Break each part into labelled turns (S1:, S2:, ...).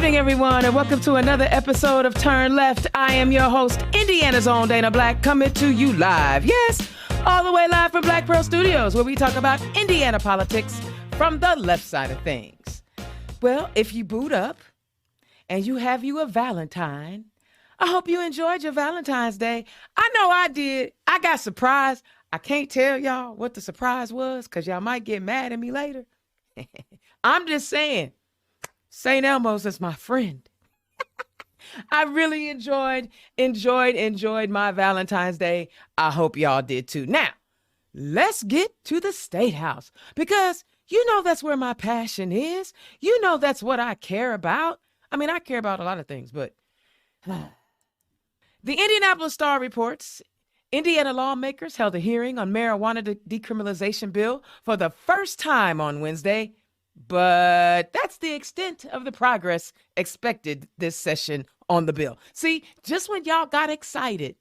S1: morning, everyone, and welcome to another episode of Turn Left. I am your host, Indiana's own Dana Black, coming to you live. Yes, all the way live from Black Pearl Studios, where we talk about Indiana politics from the left side of things. Well, if you boot up and you have you a Valentine, I hope you enjoyed your Valentine's Day. I know I did. I got surprised. I can't tell y'all what the surprise was because y'all might get mad at me later. I'm just saying, St. Elmo's is my friend. I really enjoyed my Valentine's Day. I hope y'all did too. Now, let's get to the State House because you know that's where my passion is. You know that's what I care about. I mean, I care about a lot of things, but the Indianapolis Star reports Indiana lawmakers held a hearing on marijuana decriminalization bill for the first time on Wednesday, but that's the extent of the progress expected this session on the bill. See, just when y'all got excited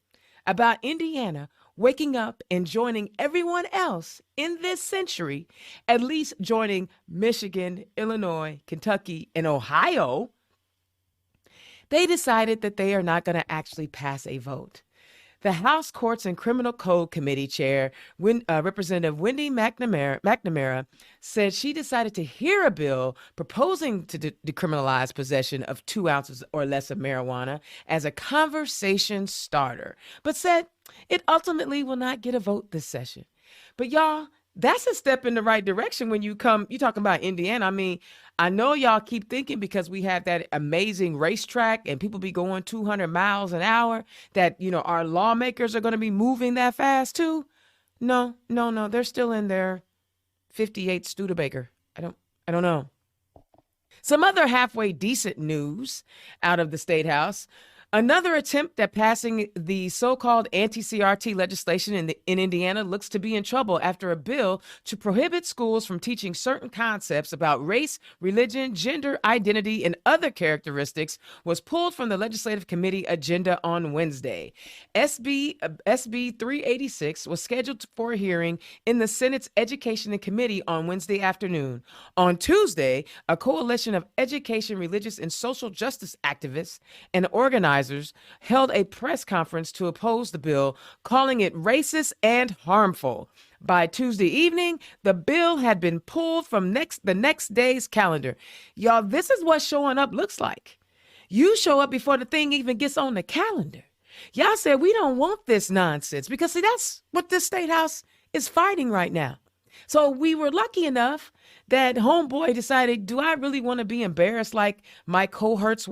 S1: about Indiana waking up and joining everyone else in this century, at least joining Michigan, Illinois, Kentucky, and Ohio, they decided that they are not going to actually pass a vote. The House Courts and Criminal Code Committee Chair, Representative Wendy McNamara, said she decided to hear a bill proposing to decriminalize possession of 2 ounces or less of marijuana as a conversation starter, but said it ultimately will not get a vote this session. But y'all, that's a step in the right direction when you're talking about Indiana. I mean, I know y'all keep thinking because we have that amazing racetrack and people be going 200 miles an hour that, you know, our lawmakers are going to be moving that fast too. No. They're still in their 58 Studebaker. I don't know. Some other halfway decent news out of the State House. Another attempt at passing the so-called anti-CRT legislation in Indiana looks to be in trouble after a bill to prohibit schools from teaching certain concepts about race, religion, gender identity, and other characteristics was pulled from the Legislative Committee agenda on Wednesday. SB 386 was scheduled for a hearing in the Senate's Education Committee on Wednesday afternoon. On Tuesday, a coalition of education, religious, and social justice activists and organizers held a press conference to oppose the bill, calling it racist and harmful. By Tuesday evening, the bill had been pulled from the next day's calendar. Y'all, this is what showing up looks like. You show up before the thing even gets on the calendar. Y'all said we don't want this nonsense because, see, that's what this State House is fighting right now. So we were lucky enough that homeboy decided, do I really want to be embarrassed like my cohorts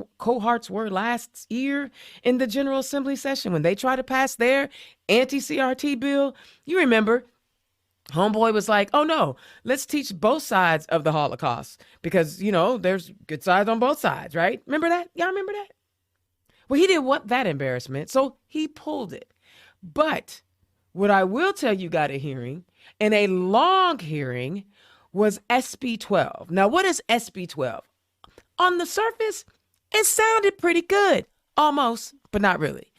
S1: were last year in the General Assembly session when they tried to pass their anti-CRT bill? You remember, homeboy was like, oh no, let's teach both sides of the Holocaust because, you know, there's good sides on both sides, right? Remember that? Y'all remember that? Well, he didn't want that embarrassment, so he pulled it. But what I will tell you got a hearing, and a long hearing, was SB 12. Now, what is SB 12? On the surface, it sounded pretty good. Almost, but not really.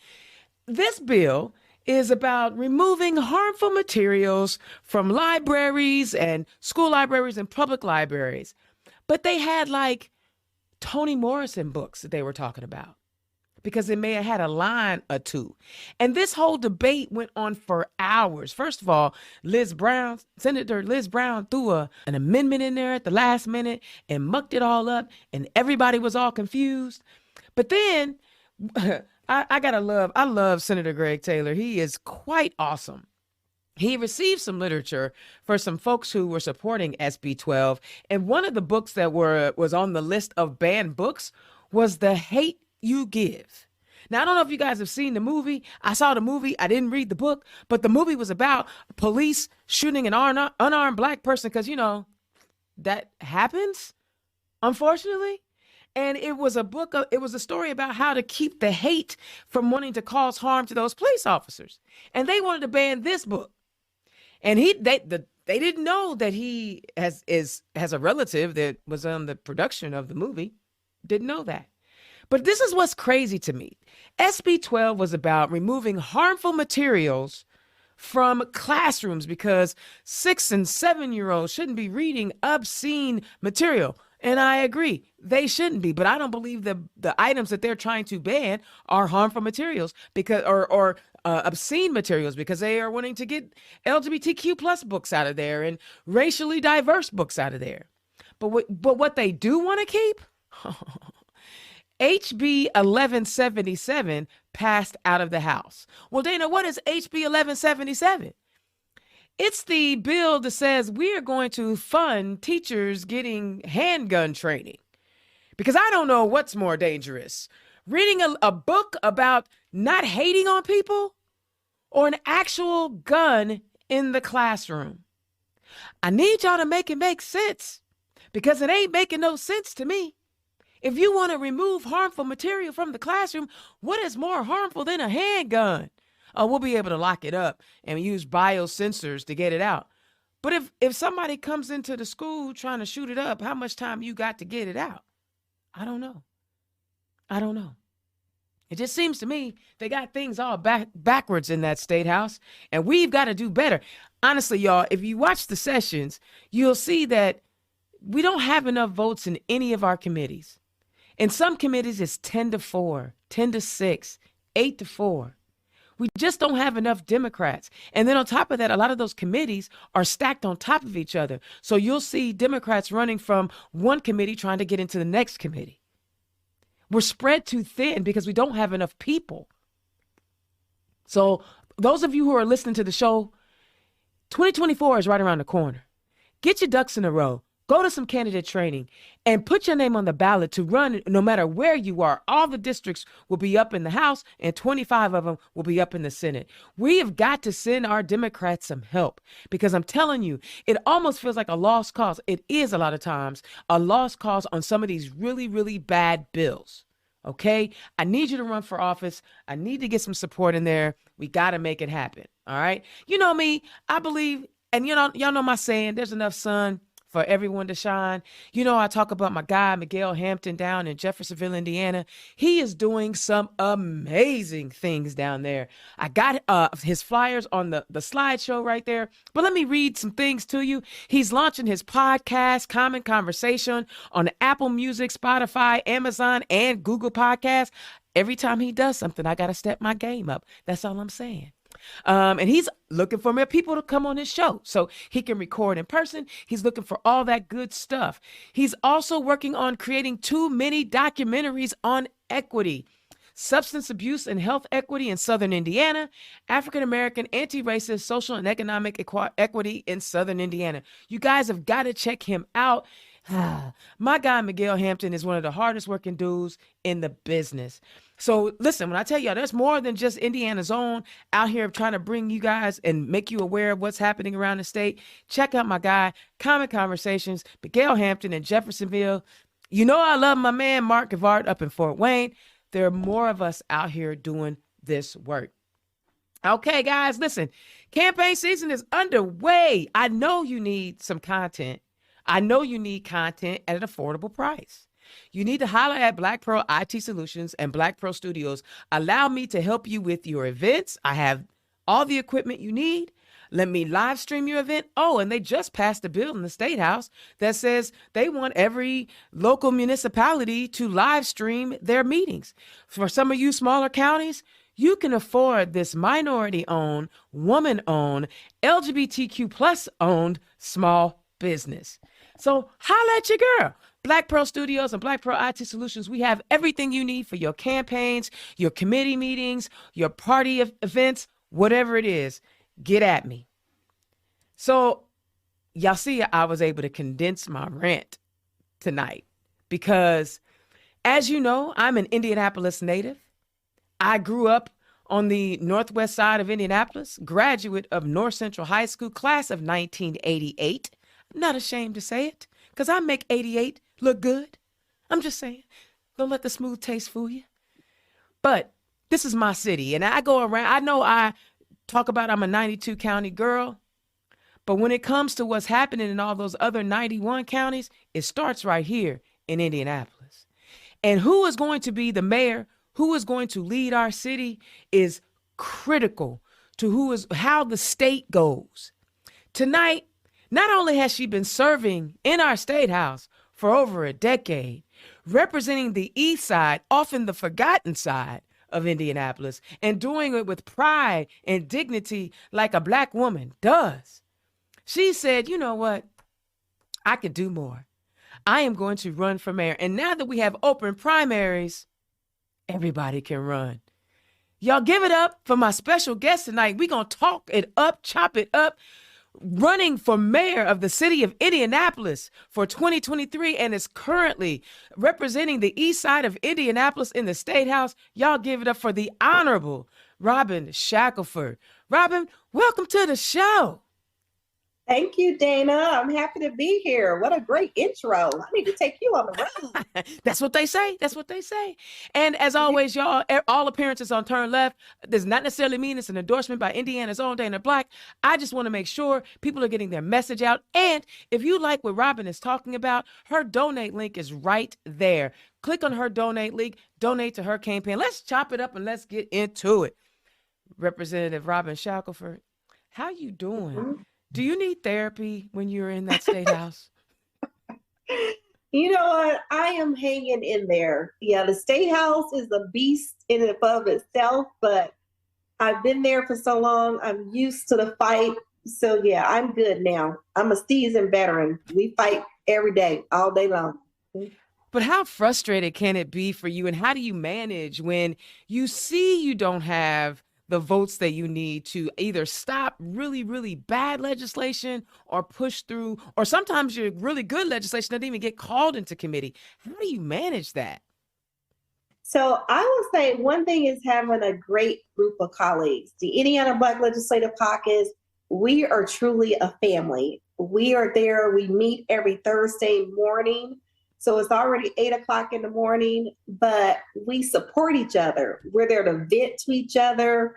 S1: This bill is about removing harmful materials from libraries and school libraries and public libraries. But they had like Toni Morrison books that they were talking about, because it may have had a line or two. And this whole debate went on for hours. First of all, Senator Liz Brown threw an amendment in there at the last minute and mucked it all up, and everybody was all confused. But then I love Senator Greg Taylor. He is quite awesome. He received some literature for some folks who were supporting SB 12. And one of the books that was on the list of banned books was The Hate You Give. Now, I don't know if you guys have seen the movie. I saw the movie. I didn't read the book, but the movie was about police shooting an unarmed black person because, you know, that happens, unfortunately. And it was a story about how to keep the hate from wanting to cause harm to those police officers. And they wanted to ban this book. And they didn't know that he has a relative that was on the production of the movie. Didn't know that. But this is what's crazy to me. SB 12 was about removing harmful materials from classrooms because 6 and 7-year-olds shouldn't be reading obscene material. And I agree, they shouldn't be. But I don't believe the items that they're trying to ban are harmful materials because or obscene materials, because they are wanting to get LGBTQ plus books out of there and racially diverse books out of there. But what they do want to keep, HB 1177 passed out of the House. Well, Dana, what is HB 1177? It's the bill that says we are going to fund teachers getting handgun training. Because I don't know what's more dangerous, reading a book about not hating on people or an actual gun in the classroom. I need y'all to make it make sense, because it ain't making no sense to me. If you want to remove harmful material from the classroom, what is more harmful than a handgun? Oh, we'll be able to lock it up and use biosensors to get it out. But if somebody comes into the school trying to shoot it up, how much time you got to get it out? I don't know. I don't know. It just seems to me they got things all backwards in that state house, and we've got to do better. Honestly, y'all, if you watch the sessions, you'll see that we don't have enough votes in any of our committees. In some committees, it's 10-4, 10-6, 8-4. We just don't have enough Democrats. And then on top of that, a lot of those committees are stacked on top of each other. So you'll see Democrats running from one committee trying to get into the next committee. We're spread too thin because we don't have enough people. So those of you who are listening to the show, 2024 is right around the corner. Get your ducks in a row. Go to some candidate training and put your name on the ballot to run no matter where you are. All the districts will be up in the House and 25 of them will be up in the Senate. We have got to send our Democrats some help, because I'm telling you, it almost feels like a lost cause. It is a lot of times a lost cause on some of these really, really bad bills. Okay? I need you to run for office. I need to get some support in there. We got to make it happen. All right? You know me, I believe, and y'all know my saying, there's enough sun for everyone to shine. You know, I talk about my guy, Miguel Hampton, down in Jeffersonville, Indiana. He is doing some amazing things down there. I got his flyers on the slideshow right there. But let me read some things to you. He's launching his podcast, Common Conversation, on Apple Music, Spotify, Amazon, and Google Podcasts. Every time he does something, I got to step my game up. That's all I'm saying. And he's looking for more people to come on his show so he can record in person. He's looking for all that good stuff. He's also working on creating 2 mini documentaries on equity, substance abuse and health equity in Southern Indiana, African American anti-racist social and economic equity in Southern Indiana. You guys have got to check him out. My guy, Miguel Hampton, is one of the hardest working dudes in the business. So listen, when I tell y'all, there's more than just Indiana's own out here trying to bring you guys and make you aware of what's happening around the state. Check out my guy, Common Conversations, Miguel Hampton in Jeffersonville. You know I love my man, Mark Gavard, up in Fort Wayne. There are more of us out here doing this work. Okay, guys, listen, campaign season is underway. I know you need some content. I know you need content at an affordable price. You need to holler at Black Pearl IT Solutions and Black Pearl Studios. Allow me to help you with your events. I have all the equipment you need. Let me live stream your event. Oh, and they just passed a bill in the State House that says they want every local municipality to live stream their meetings. For some of you smaller counties, you can afford this minority-owned, woman-owned, LGBTQ plus owned small business. So holla at your girl. Black Pearl Studios and Black Pearl IT Solutions, we have everything you need for your campaigns, your committee meetings, your party events, whatever it is, get at me. So y'all see, I was able to condense my rant tonight because, as you know, I'm an Indianapolis native. I grew up on the northwest side of Indianapolis, graduate of North Central High School, class of 1988. I'm not ashamed to say it, because I make 88 look good. I'm just saying, don't let the smooth taste fool you. But this is my city, and I go around. I know I talk about I'm a 92 county girl, but when it comes to what's happening in all those other 91 counties, it starts right here in Indianapolis. And who is going to be the mayor, who is going to lead our city, is critical to how the state goes. Tonight, not only has she been serving in our state house for over a decade, representing the East Side, often the forgotten side of Indianapolis, and doing it with pride and dignity like a Black woman does. She said, you know what? I could do more. I am going to run for mayor. And now that we have open primaries, everybody can run. Y'all give it up for my special guest tonight. We're going to talk it up, chop it up, running for mayor of the city of Indianapolis for 2023 and is currently representing the east side of Indianapolis in the State House. Y'all give it up for the Honorable Robin Shackleford. Robin, welcome to the show.
S2: Thank you, Dana. I'm happy to be here. What a great intro. I need to take you on the road.
S1: That's what they say. That's what they say. And as always, y'all, all appearances on Turn Left does not necessarily mean it's an endorsement by Indiana's own Dana Black. I just want to make sure people are getting their message out. And if you like what Robin is talking about, her donate link is right there. Click on her donate link, donate to her campaign. Let's chop it up and let's get into it. Representative Robin Shackleford, how you doing? Mm-hmm. Do you need therapy when you're in that State House?
S2: You know what? I am hanging in there. Yeah, the State House is a beast in and of itself, but I've been there for so long. I'm used to the fight. So yeah, I'm good now. I'm a seasoned veteran. We fight every day, all day long.
S1: But how frustrated can it be for you? And how do you manage when you see you don't have the votes that you need to either stop really, really bad legislation or push through, or sometimes your really good legislation doesn't even get called into committee? How do you manage that?
S2: So I would say one thing is having a great group of colleagues. The Indiana Black Legislative Caucus, we are truly a family. We are there. We meet every Thursday morning. So it's already 8 o'clock in the morning, but we support each other. We're there to vent to each other,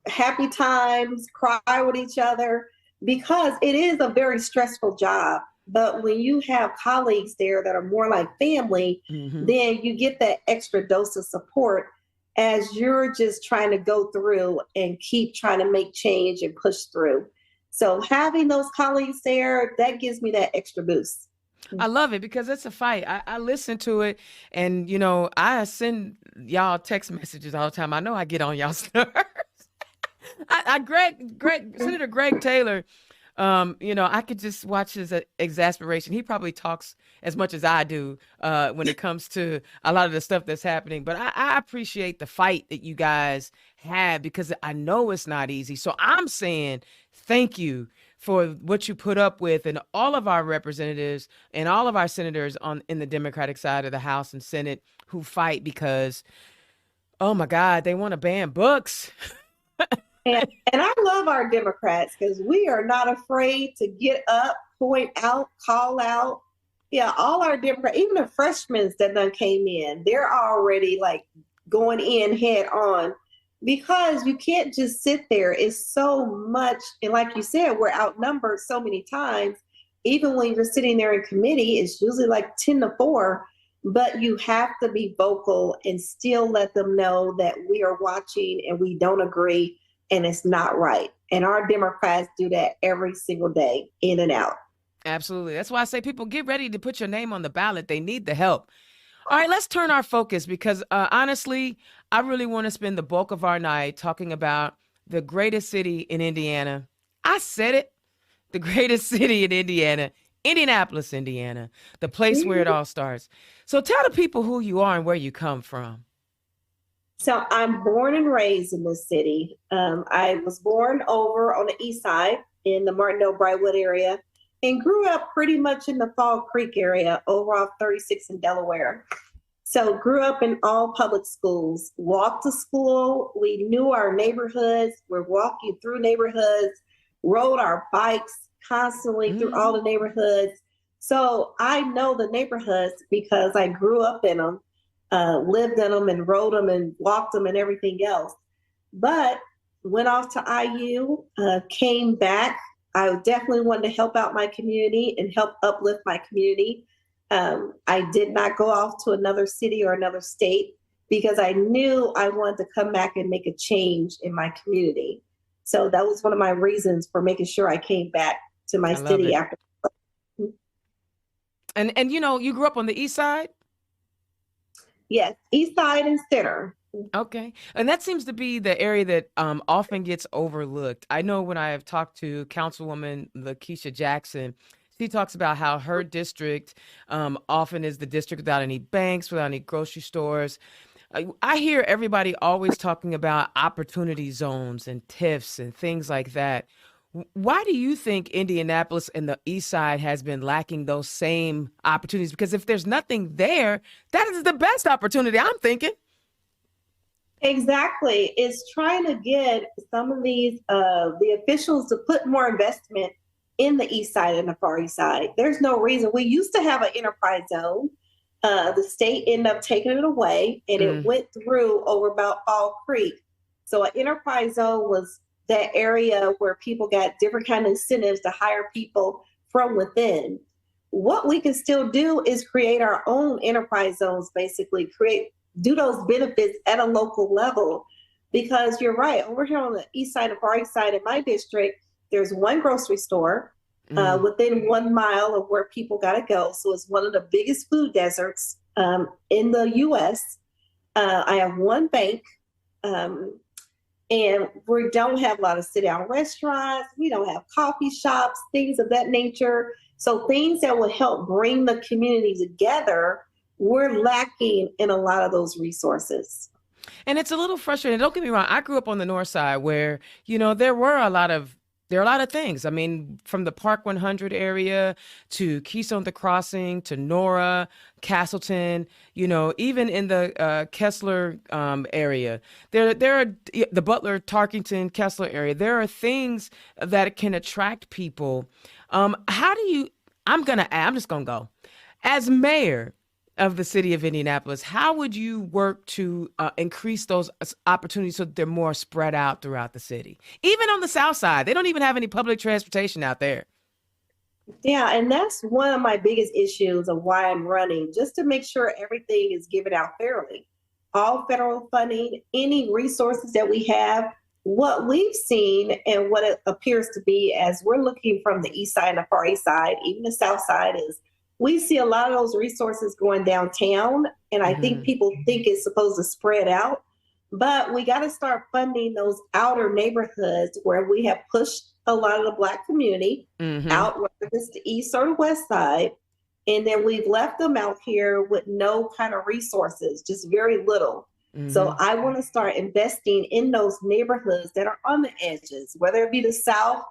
S2: happy times, cry with each other, because it is a very stressful job. But when you have colleagues there that are more like family, then you get that extra dose of support as you're just trying to go through and keep trying to make change and push through. So having those colleagues there, that gives me that extra boost.
S1: I love it because it's a fight. I listen to it, and you know, I send y'all text messages all the time. I know I get on y'all's nerves. Senator Greg Taylor, you know, I could just watch his exasperation. He probably talks as much as I do when it comes to a lot of the stuff that's happening. But I appreciate the fight that you guys have because I know it's not easy. So I'm saying thank you for what you put up with, and all of our representatives and all of our senators in the Democratic side of the House and Senate who fight because, oh my God, they want to ban books.
S2: and I love our Democrats because we are not afraid to get up, point out, call out. Yeah, all our Democrats, even the freshmen that done came in, they're already like going in head on. Because you can't just sit there. It's so much. And like you said, we're outnumbered so many times. Even when you're sitting there in committee, it's usually like 10-4. But you have to be vocal and still let them know that we are watching and we don't agree and it's not right. And our Democrats do that every single day, in and out.
S1: Absolutely. That's why I say people get ready to put your name on the ballot. They need the help. All right, let's turn our focus because honestly, I really want to spend the bulk of our night talking about the greatest city in Indiana. I said it, the greatest city in Indiana, Indianapolis, Indiana, the place where it all starts. So tell the people who you are and where you come from.
S2: So I'm born and raised in this city. I was born over on the east side in the Martindale-Brightwood area, and grew up pretty much in the Fall Creek area over off 36 in Delaware. So grew up in all public schools, walked to school. We knew our neighborhoods. We're walking through neighborhoods, rode our bikes constantly through all the neighborhoods. So I know the neighborhoods because I grew up in them, lived in them and rode them and walked them and everything else. But went off to IU, came back. I definitely wanted to help out my community and help uplift my community. I did not go off to another city or another state because I knew I wanted to come back and make a change in my community. So that was one of my reasons for making sure I came back to my city after.
S1: And you grew up on the east side?
S2: Yes, east side and center.
S1: Okay. And that seems to be the area that often gets overlooked. I know when I have talked to Councilwoman Lakeisha Jackson, she talks about how her district often is the district without any banks, without any grocery stores. I hear everybody always talking about opportunity zones and TIFs and things like that. Why do you think Indianapolis and the East Side has been lacking those same opportunities? Because if there's nothing there, that is the best opportunity, I'm thinking.
S2: Exactly. It's trying to get some of these the officials to put more investment in the east side and the far east side. There's no reason. We used to have an enterprise zone. The state ended up taking it away, and it
S1: Mm,
S2: went through over about Fall Creek. So an enterprise zone was that area where people got different kind of incentives to hire people from within. What we can still do is create our own enterprise zones, basically create do those benefits at a local level. Because you're right, over here on the east side and far east side in my district, there's one grocery store
S1: mm.
S2: within 1 mile of where people got to go. So it's one of the biggest food deserts in the US. I have one bank, um, and we don't have a lot of sit down restaurants. We don't have coffee shops, things of that nature. So things that would help bring the community together, we're lacking in a lot of those resources.
S1: And it's a little frustrating. Don't get me wrong. I grew up on the north side where, there are a lot of things. I mean, from the Park 100 area to Keystone the Crossing to Nora, Castleton, even in the Kessler area. There are the Butler, Tarkington, Kessler area. There are things that can attract people. How do you, I'm just going to go. As mayor, of the city of Indianapolis, how would you work to increase those opportunities so that they're more spread out throughout the city? Even on the south side, they don't even have any public transportation out there.
S2: Yeah, and that's one of my biggest issues of why I'm running, just to make sure everything is given out fairly. All federal funding, any resources that we have, what we've seen and what it appears to be as we're looking from the east side and the far east side, even the south side, is we see a lot of those resources going downtown. And I think
S1: Hmm.
S2: people think it's supposed to spread out. But we got to start funding those outer neighborhoods where we have pushed a lot of the Black community
S1: Hmm.
S2: out, whether it's the east or the west side. And then we've left them out here with no kind of resources, just very little. So
S1: Hmm.
S2: I want to start investing in those neighborhoods that are on the edges, whether it be the south,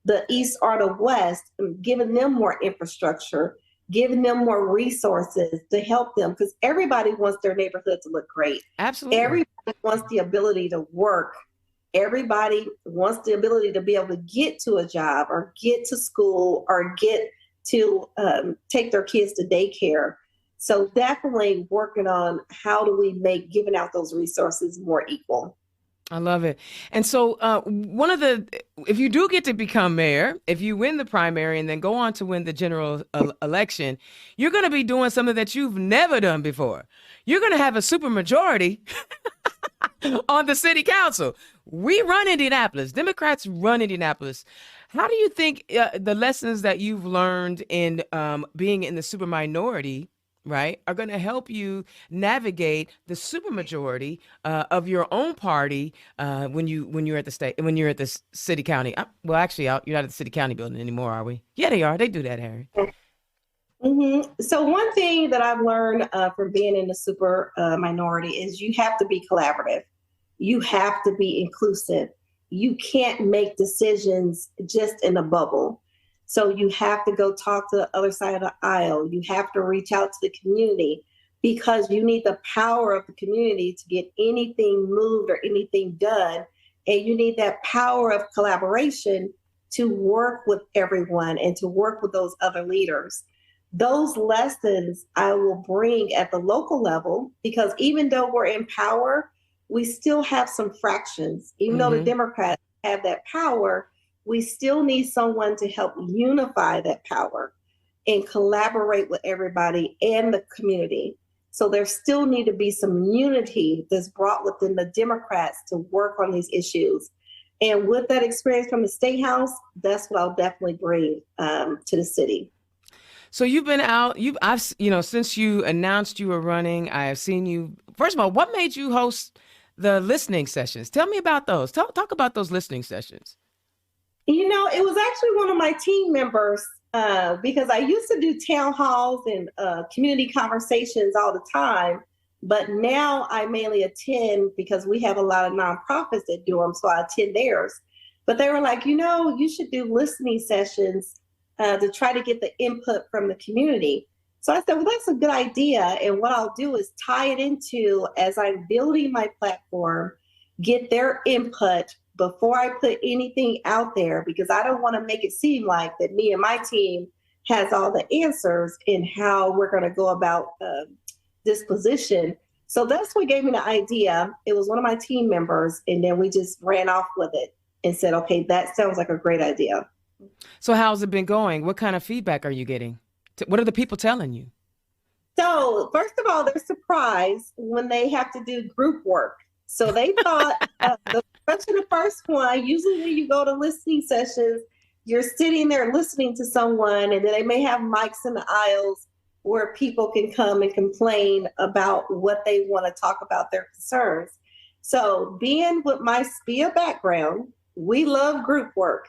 S2: the east, or the west, and giving them more infrastructure, giving them more resources to help them, because everybody wants their neighborhood to look great.
S1: Absolutely.
S2: Everybody wants the ability to work. Everybody wants the ability to be able to get to a job or get to school or get to take their kids to daycare. So definitely working on how do we make giving out those resources more equal.
S1: I love it. And so, if you do get to become mayor, if you win the primary and then go on to win the general election, you're going to be doing something that you've never done before. You're going to have a supermajority on the city council. We run Indianapolis. Democrats run Indianapolis. How do you think the lessons that you've learned in being in the super minority, right, are going to help you navigate the supermajority of your own party when you're at the state when you're at the city county? Well, actually, you're not at the city county building anymore, are we? Yeah, they are. They do that, Harry.
S2: So one thing that I've learned from being in the super minority is you have to be collaborative. You have to be inclusive. You can't make decisions just in a bubble. So you have to go talk to the other side of the aisle. You have to reach out to the community because you need the power of the community to get anything moved or anything done. And you need that power of collaboration to work with everyone and to work with those other leaders. Those lessons I will bring at the local level because even though we're in power, we still have some fractions. Even though the
S1: Mm-hmm.
S2: Democrats have that power, we still need someone to help unify that power and collaborate with everybody and the community. So there still need to be some unity that's brought within the Democrats to work on these issues. And with that experience from the state house, that's what I'll definitely bring to the city.
S1: So you've been out, since you announced you were running, I have seen you. First of all, what made you host the listening sessions? Tell me about those. Talk about those listening sessions.
S2: It was actually one of my team members because I used to do town halls and community conversations all the time. But now I mainly attend because we have a lot of nonprofits that do them. So I attend theirs. But they were like, you should do listening sessions to try to get the input from the community. So I said, well, that's a good idea. And what I'll do is tie it into, as I'm building my platform, get their input before I put anything out there, because I don't want to make it seem like that me and my team has all the answers in how we're going to go about this position. So that's what gave me the idea. It was one of my team members, and then we just ran off with it and said, okay, that sounds like a great idea.
S1: So how's it been going? What kind of feedback are you getting? What are the people telling you?
S2: So first of all, they're surprised when they have to do group work. So they thought, especially the first one, usually when you go to listening sessions, you're sitting there listening to someone, and then they may have mics in the aisles where people can come and complain about what they want to talk about, their concerns. So being with my SPIA background, we love group work.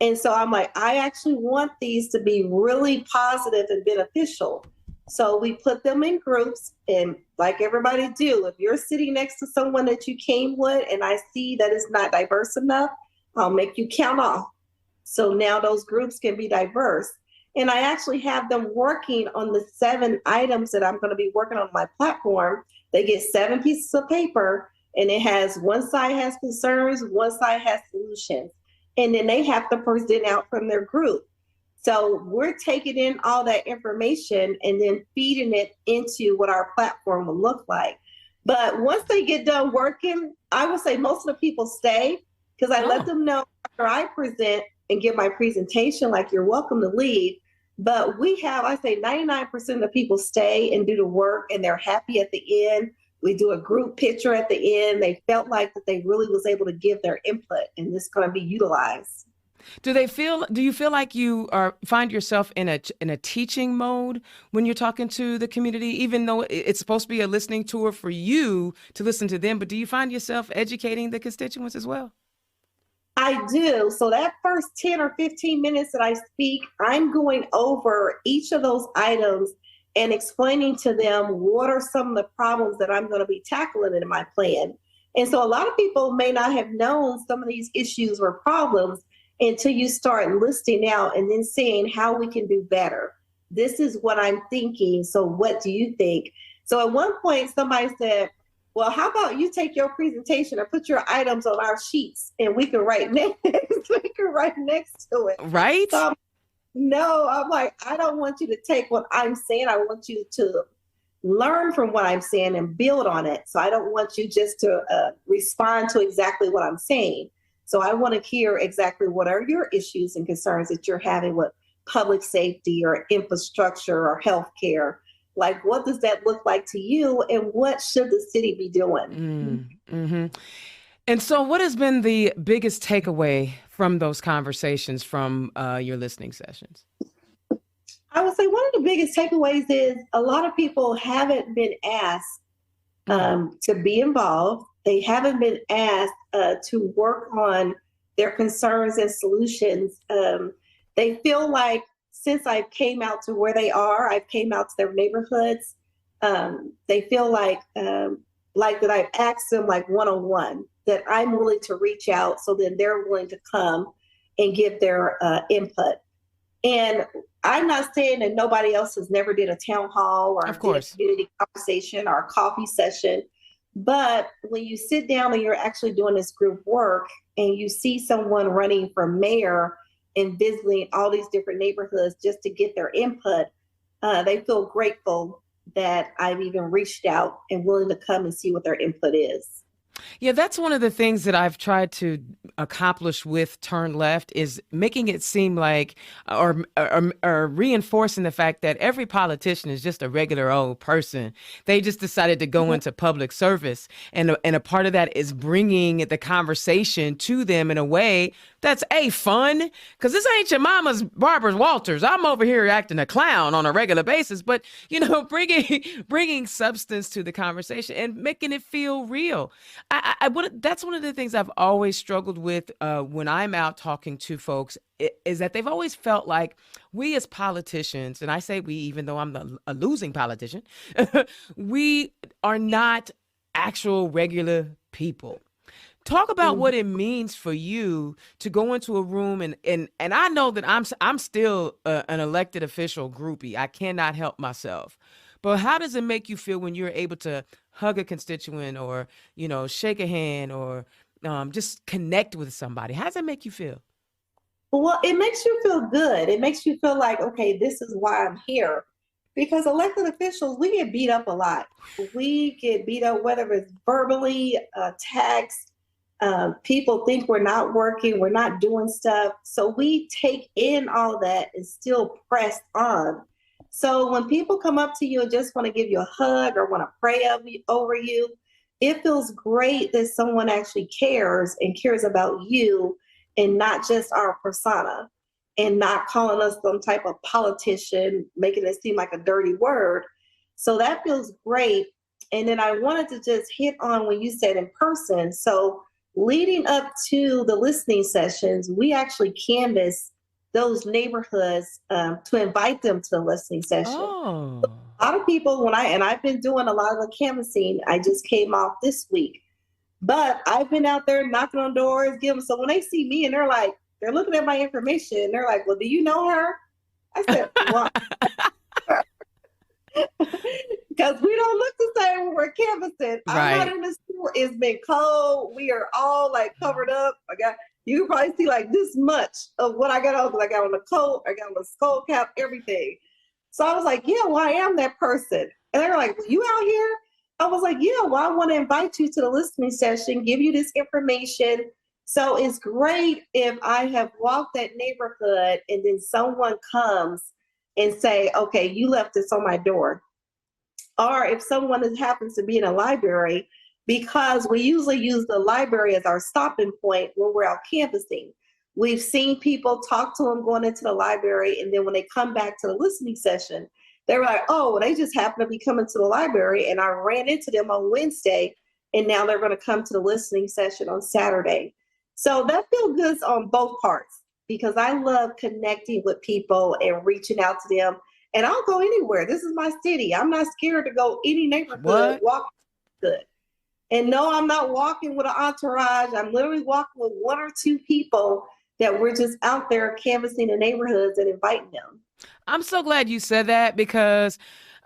S2: And so I'm like, I actually want these to be really positive and beneficial. So we put them in groups, and like everybody do, if you're sitting next to someone that you came with and I see that it's not diverse enough, I'll make you count off. So now those groups can be diverse. And I actually have them working on the 7 items that I'm going to be working on my platform. They get 7 pieces of paper, and it has one side has concerns, one side has solutions. And then they have to present out from their group. So we're taking in all that information and then feeding it into what our platform will look like. But once they get done working, I would say most of the people stay, because I let them know after I present and give my presentation, like, you're welcome to leave. But we have, I say 99% of the people stay and do the work, and they're happy at the end. We do a group picture at the end. They felt like that they really was able to give their input, and this is going to be utilized.
S1: Do you feel like you find yourself in a teaching mode when you're talking to the community, even though it's supposed to be a listening tour for you to listen to them, but do you find yourself educating the constituents as well?
S2: I do. So that first 10 or 15 minutes that I speak, I'm going over each of those items and explaining to them what are some of the problems that I'm going to be tackling in my plan. And so a lot of people may not have known some of these issues or problems until you start listing out and then saying how we can do better. This is what I'm thinking. So what do you think? So at one point, somebody said, well, how about you take your presentation or put your items on our sheets and we can write next, to it.
S1: Right?
S2: So no, I'm like, I don't want you to take what I'm saying. I want you to learn from what I'm saying and build on it. So I don't want you just to respond to exactly what I'm saying. So I want to hear exactly what are your issues and concerns that you're having with public safety or infrastructure or healthcare. Like, what does that look like to you, and what should the city be doing?
S1: Mm-hmm. And so what has been the biggest takeaway from those conversations from your listening sessions?
S2: I would say one of the biggest takeaways is a lot of people haven't been asked to be involved. They haven't been asked to work on their concerns and solutions. They feel like, since I came out to where they are, I've came out to their neighborhoods. They feel like that I've asked them like one-on-one, that I'm willing to reach out, so then they're willing to come and give their input. And I'm not saying that nobody else has never did a town hall or
S1: Of course.
S2: a community conversation or a coffee session. But when you sit down and you're actually doing this group work and you see someone running for mayor and visiting all these different neighborhoods just to get their input, they feel grateful that I've even reached out and willing to come and see what their input is.
S1: Yeah, that's one of the things that I've tried to accomplish with Turn Left is making it seem like, or reinforcing the fact that every politician is just a regular old person. They just decided to go into public service, and a part of that is bringing the conversation to them in a way that's fun, because this ain't your mama's Barbara Walters. I'm over here acting a clown on a regular basis, but bringing substance to the conversation and making it feel real. That's one of the things I've always struggled with when I'm out talking to folks is that they've always felt like we as politicians, and I say we even though I'm a losing politician, we are not actual regular people. Talk about what it means for you to go into a room and I know that I'm still an elected official groupie. I cannot help myself. But how does it make you feel when you're able to hug a constituent or, shake a hand or just connect with somebody? How does that make you feel?
S2: Well, it makes you feel good. It makes you feel like, okay, this is why I'm here. Because elected officials, we get beat up a lot. We get beat up, whether it's verbally, attacks. People think we're not working, we're not doing stuff. So we take in all that and still press on. So when people come up to you and just want to give you a hug or want to pray over you, it feels great that someone actually cares and cares about you and not just our persona and not calling us some type of politician, making it seem like a dirty word. So that feels great. And then I wanted to just hit on when you said in person. So leading up to the listening sessions, we actually canvassed those neighborhoods to invite them to the listening session.
S1: Oh.
S2: A lot of people, I've been doing a lot of the canvassing. I just came off this week, but I've been out there knocking on doors, giving. So when they see me and they're looking at my information, they're like, "Well, do you know her?" I said, "Well." Because we don't look the same when we're canvassing.
S1: Right.
S2: I'm not in the store. It's been cold. We are all covered up. You can probably see this much of what I got on. Because I got on the coat, I got on the skull cap, everything. So I was like, yeah, well, I am that person. And they were like, well, you out here? I was like, yeah, well, I want to invite you to the listening session, give you this information. So it's great if I have walked that neighborhood and then someone comes and say, okay, you left this on my door. Or if someone happens to be in a library, because we usually use the library as our stopping point when we're out canvassing. We've seen people talk to them going into the library, and then when they come back to the listening session, they were like, oh, well, they just happen to be coming to the library, and I ran into them on Wednesday, and now they're going to come to the listening session on Saturday. So that feels good on both parts, because I love connecting with people and reaching out to them. And I'll go anywhere. This is my city. I'm not scared to go any neighborhood, walk good. And no, I'm not walking with an entourage. I'm literally walking with one or two people that we're just out there canvassing the neighborhoods and inviting them.
S1: I'm so glad you said that because,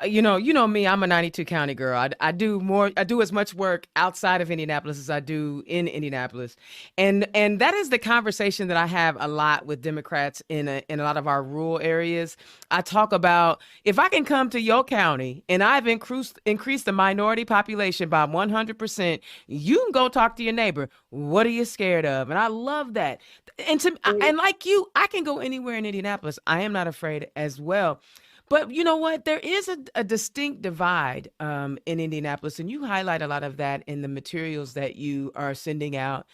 S1: you know me, I'm a 92 county girl. I do as much work outside of Indianapolis as I do in Indianapolis. And that is the conversation that I have a lot with Democrats in a lot of our rural areas. I talk about if I can come to your county and I've increased the minority population by 100%, you can go talk to your neighbor. What are you scared of? And I love that. And like you, I can go anywhere in Indianapolis. I am not afraid as well. But you know what? There is a distinct divide in Indianapolis, and you highlight a lot of that in the materials that you are sending out.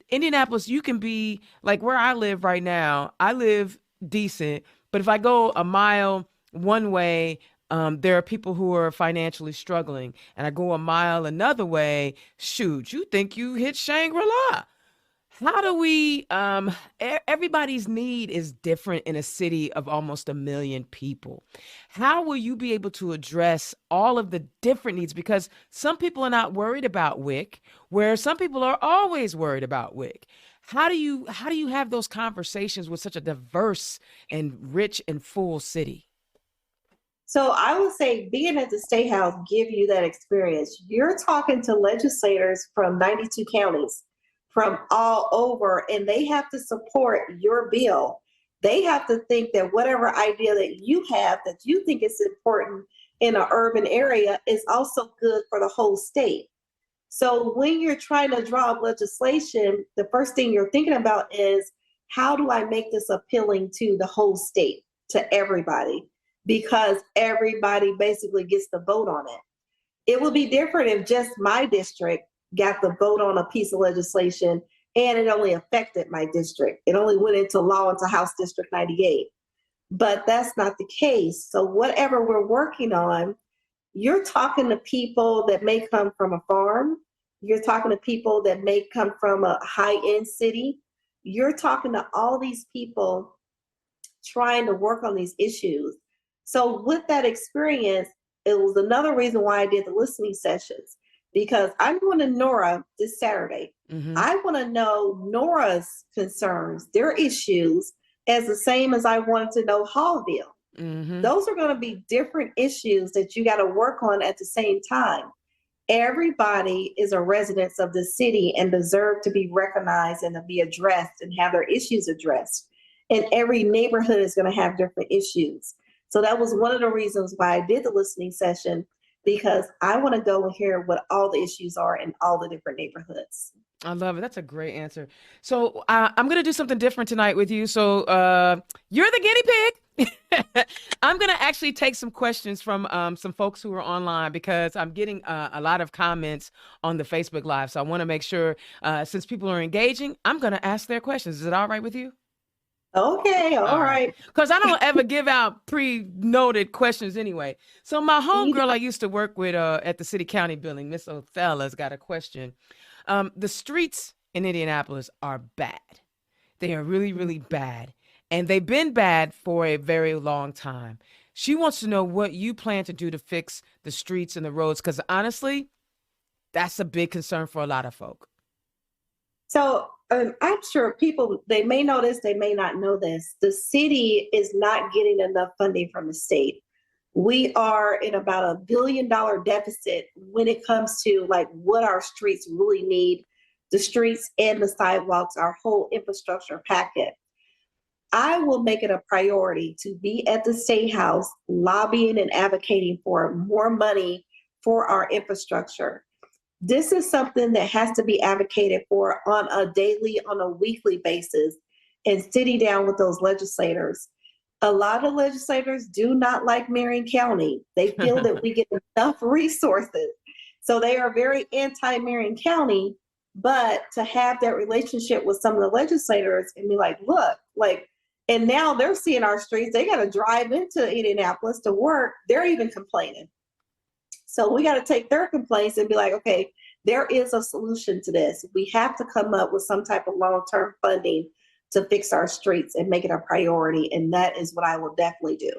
S1: Indianapolis, you can be like where I live right now. I live decent, but if I go a mile one way, there are people who are financially struggling, and I go a mile another way. Shoot, you think you hit Shangri-La? How do we everybody's need is different in a city of almost 1 million people. How will you be able to address all of the different needs? Because some people are not worried about WIC, where some people are always worried about WIC. How do you have those conversations with such a diverse and rich and full city?
S2: So I would say being at the State House give you that experience. You're talking to legislators from 92 counties, from all over, and they have to support your bill. They have to think that whatever idea that you have that you think is important in an urban area is also good for the whole state. So when you're trying to draw up legislation, the first thing you're thinking about is how do I make this appealing to the whole state, to everybody? Because everybody basically gets the vote on it. It would be different if just my district got the vote on a piece of legislation and it only affected my district. It only went into law into House District 98. But that's not the case. So whatever we're working on, you're talking to people that may come from a farm. You're talking to people that may come from a high-end city. You're talking to all these people trying to work on these issues. So with that experience, it was another reason why I did the listening sessions, because I'm going to Nora this Saturday.
S1: Mm-hmm.
S2: I want to know Nora's concerns, their issues, as the same as I wanted to know Hallville.
S1: Mm-hmm.
S2: Those are going to be different issues that you got to work on at the same time. Everybody is a resident of the city and deserve to be recognized and to be addressed and have their issues addressed. And every neighborhood is going to have different issues. So that was one of the reasons why I did the listening session, because I want to go and hear what all the issues are in all the different neighborhoods.
S1: I love it. That's a great answer. So I'm going to do something different tonight with you. So you're the guinea pig. I'm going to actually take some questions from some folks who are online, because I'm getting a lot of comments on the Facebook Live. So I want to make sure, since people are engaging, I'm going to ask their questions. Is it all right with you?
S2: Okay, all right.
S1: Because I don't ever give out pre-noted questions anyway. So my homegirl I used to work with at the city county building, Miss Othello's got a question. The streets in Indianapolis are bad. They are really, really bad. And they've been bad for a very long time. She wants to know what you plan to do to fix the streets and the roads, because honestly, that's a big concern for a lot of folk.
S2: So I'm sure people, they may know this, they may not know this. The city is not getting enough funding from the state. We are in about $1 billion deficit when it comes to like what our streets really need, the streets and the sidewalks, our whole infrastructure packet. I will make it a priority to be at the State House lobbying and advocating for more money for our infrastructure. This is something that has to be advocated for on a daily, on a weekly basis, and sitting down with those legislators. A lot of legislators do not like Marion County. They feel that we get enough resources. So they are very anti-Marion County, but to have that relationship with some of the legislators and be like, look, like, and now they're seeing our streets. They got to drive into Indianapolis to work. They're even complaining. So we got to take their complaints and be like, okay, there is a solution to this. We have to come up with some type of long-term funding to fix our streets and make it a priority. And that is what I will definitely do.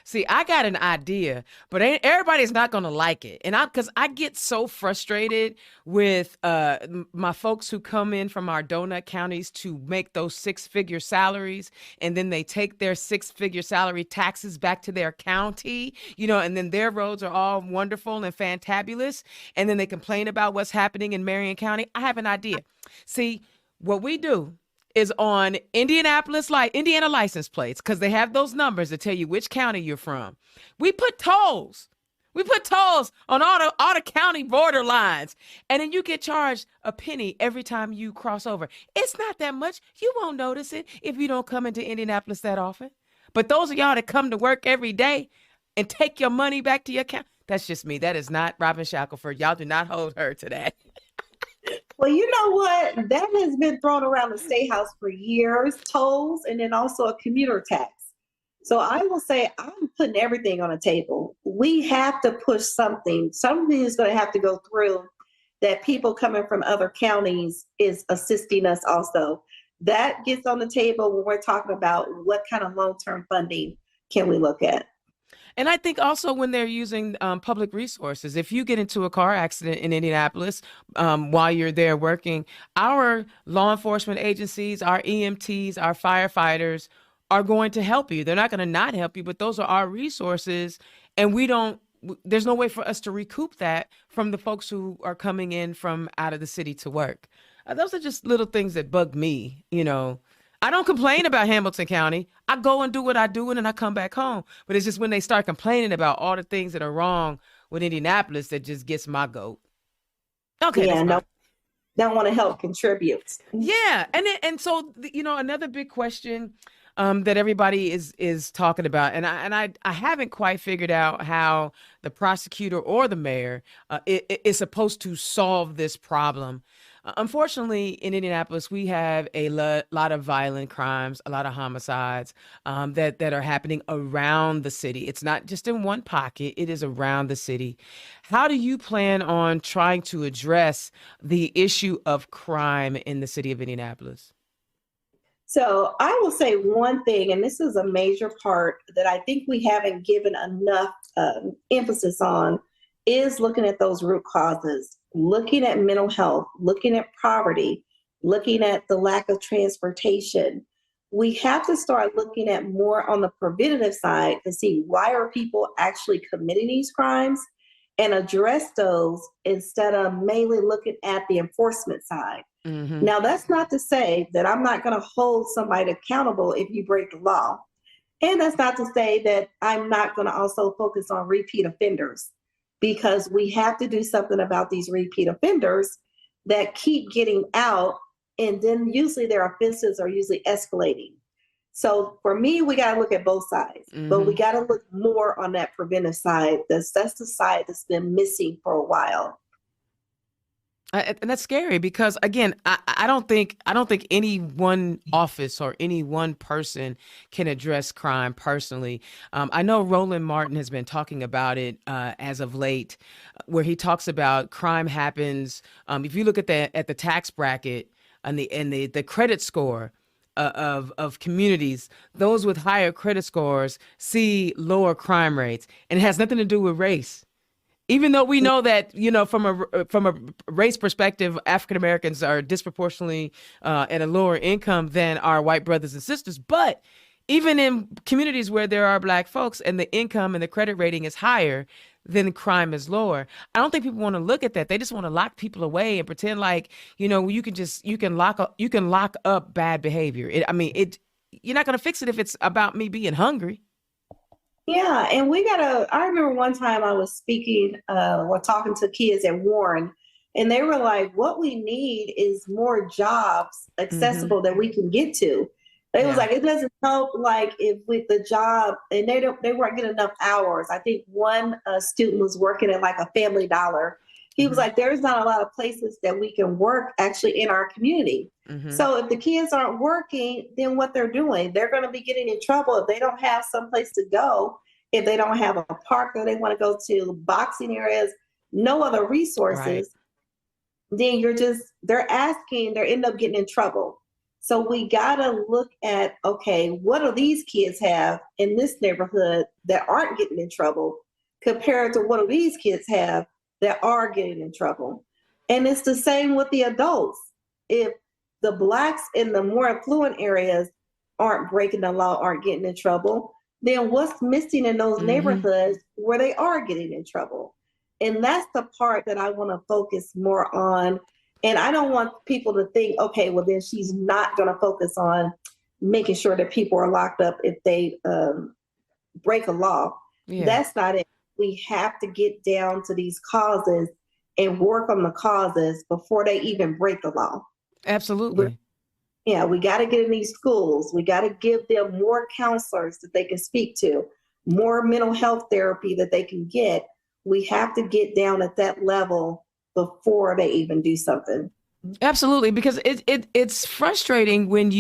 S1: See, I got an idea, but everybody's not going to like it. And because I get so frustrated with my folks who come in from our donut counties to make those 6-figure salaries, and then they take their 6-figure salary taxes back to their county, and then their roads are all wonderful and fantabulous. And then they complain about what's happening in Marion County. I have an idea. See, what we do is on Indiana license plates, because they have those numbers that tell you which county you're from. We put tolls. We put tolls on all the county border lines, and then you get charged a penny every time you cross over. It's not that much. You won't notice it if you don't come into Indianapolis that often. But those of y'all that come to work every day and take your money back to your county, that's just me. That is not Robin Shackleford. Y'all do not hold her to that.
S2: Well, you know what? That has been thrown around the State House for years, tolls, and then also a commuter tax. So I will say I'm putting everything on the table. We have to push something. Something is going to have to go through that people coming from other counties is assisting us also. That gets on the table when we're talking about what kind of long-term funding can we look at.
S1: And I think also when they're using public resources, if you get into a car accident in Indianapolis while you're there working, our law enforcement agencies, our EMTs, our firefighters are going to help you. They're not going to not help you, but those are our resources. And there's no way for us to recoup that from the folks who are coming in from out of the city to work. Those are just little things that bug me, I don't complain about Hamilton County. I go and do what I do and then I come back home. But it's just when they start complaining about all the things that are wrong with Indianapolis that just gets my goat. Okay, that's
S2: Yeah, no,
S1: fine.
S2: don't want to help contribute.
S1: Yeah, and so another big question that everybody is talking about, and I haven't quite figured out how the prosecutor or the mayor is supposed to solve this problem. Unfortunately, in Indianapolis, we have a lot of violent crimes, a lot of homicides that are happening around the city. It's not just in one pocket; it is around the city. How do you plan on trying to address the issue of crime in the city of Indianapolis?
S2: So I will say one thing, and this is a major part that I think we haven't given enough emphasis on, is looking at those root causes, looking at mental health, looking at poverty, looking at the lack of transportation. We have to start looking at more on the preventative side to see why are people actually committing these crimes and address those instead of mainly looking at the enforcement side.
S1: Hmm.
S2: Now, that's not to say that I'm not going to hold somebody accountable if you break the law. And that's not to say that I'm not going to also focus on repeat offenders, because we have to do something about these repeat offenders that keep getting out. And then usually their offenses are usually escalating. So for me, we got to look at both sides, but we
S1: Hmm.
S2: got to look more on that preventive side. That's the side that's been missing for a while.
S1: And that's scary because again, I don't think any one office or any one person can address crime personally. I know Roland Martin has been talking about it as of late, where he talks about crime happens. If you look at the tax bracket and the credit score of communities, those with higher credit scores see lower crime rates, and it has nothing to do with race. Even though we know that, from a race perspective, African Americans are disproportionately at a lower income than our white brothers and sisters. But even in communities where there are black folks and the income and the credit rating is higher, then crime is lower. I don't think people want to look at that. They just want to lock people away and pretend like, you can lock up bad behavior. You're not going to fix it if it's about me being hungry.
S2: Yeah, and I remember one time I was speaking or talking to kids at Warren, and they were like, what we need is more jobs
S1: Hmm.
S2: accessible that we can get to. They was
S1: Yeah.
S2: like, it doesn't help like if with the job, and they weren't getting enough hours. I think one student was working at like a Family Dollar. He was
S1: Hmm.
S2: like, there's not a lot of places that we can work actually in our community.
S1: Hmm.
S2: So if the kids aren't working, then what they're doing, they're going to be getting in trouble if they don't have some place to go, if they don't have a park that they want to go to, boxing areas, no other
S1: Right.
S2: resources, then they're end up getting in trouble. So we got to look at, okay, what do these kids have in this neighborhood that aren't getting in trouble compared to what do these kids have that are getting in trouble? And it's the same with the adults. If the blacks in the more affluent areas aren't breaking the law, aren't getting in trouble, then what's missing in those
S1: Hmm.
S2: neighborhoods where they are getting in trouble? And that's the part that I want to focus more on. And I don't want people to think, okay, well, then she's not going to focus on making sure that people are locked up if they break a law.
S1: Yeah.
S2: That's not it. We have to get down to these causes and work on the causes before they even break the law. We're,
S1: Absolutely.
S2: yeah, we got to get in these schools. We got to give them more counselors that they can speak to, more mental health therapy that they can get. We have to get down at that level before they even do something.
S1: Absolutely, because it's frustrating when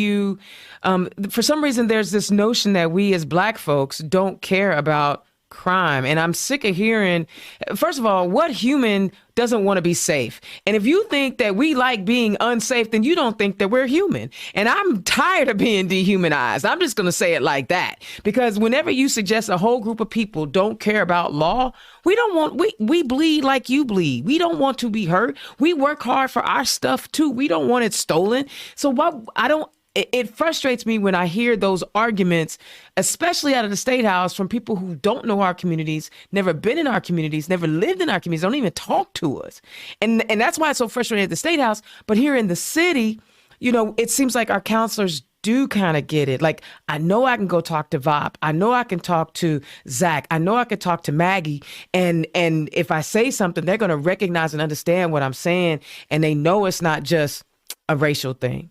S1: for some reason, there's this notion that we as black folks don't care about crime. And I'm sick of hearing, first of all, what human doesn't want to be safe? And if you think that we like being unsafe, then you don't think that we're human. And I'm tired of being dehumanized. I'm just going to say it like that. Because whenever you suggest a whole group of people don't care about law, we bleed like you bleed. We don't want to be hurt. We work hard for our stuff too. We don't want it stolen. So what I don't it frustrates me when I hear those arguments, especially out of the state house from people who don't know our communities, never been in our communities, never lived in our communities, don't even talk to us. And that's why it's so frustrating at the state house. But here in the city, it seems like our counselors do kind of get it. Like, I know I can go talk to Vop. I know I can talk to Zach. I know I can talk to Maggie. And if I say something, they're going to recognize and understand what I'm saying. And they know it's not just a racial thing.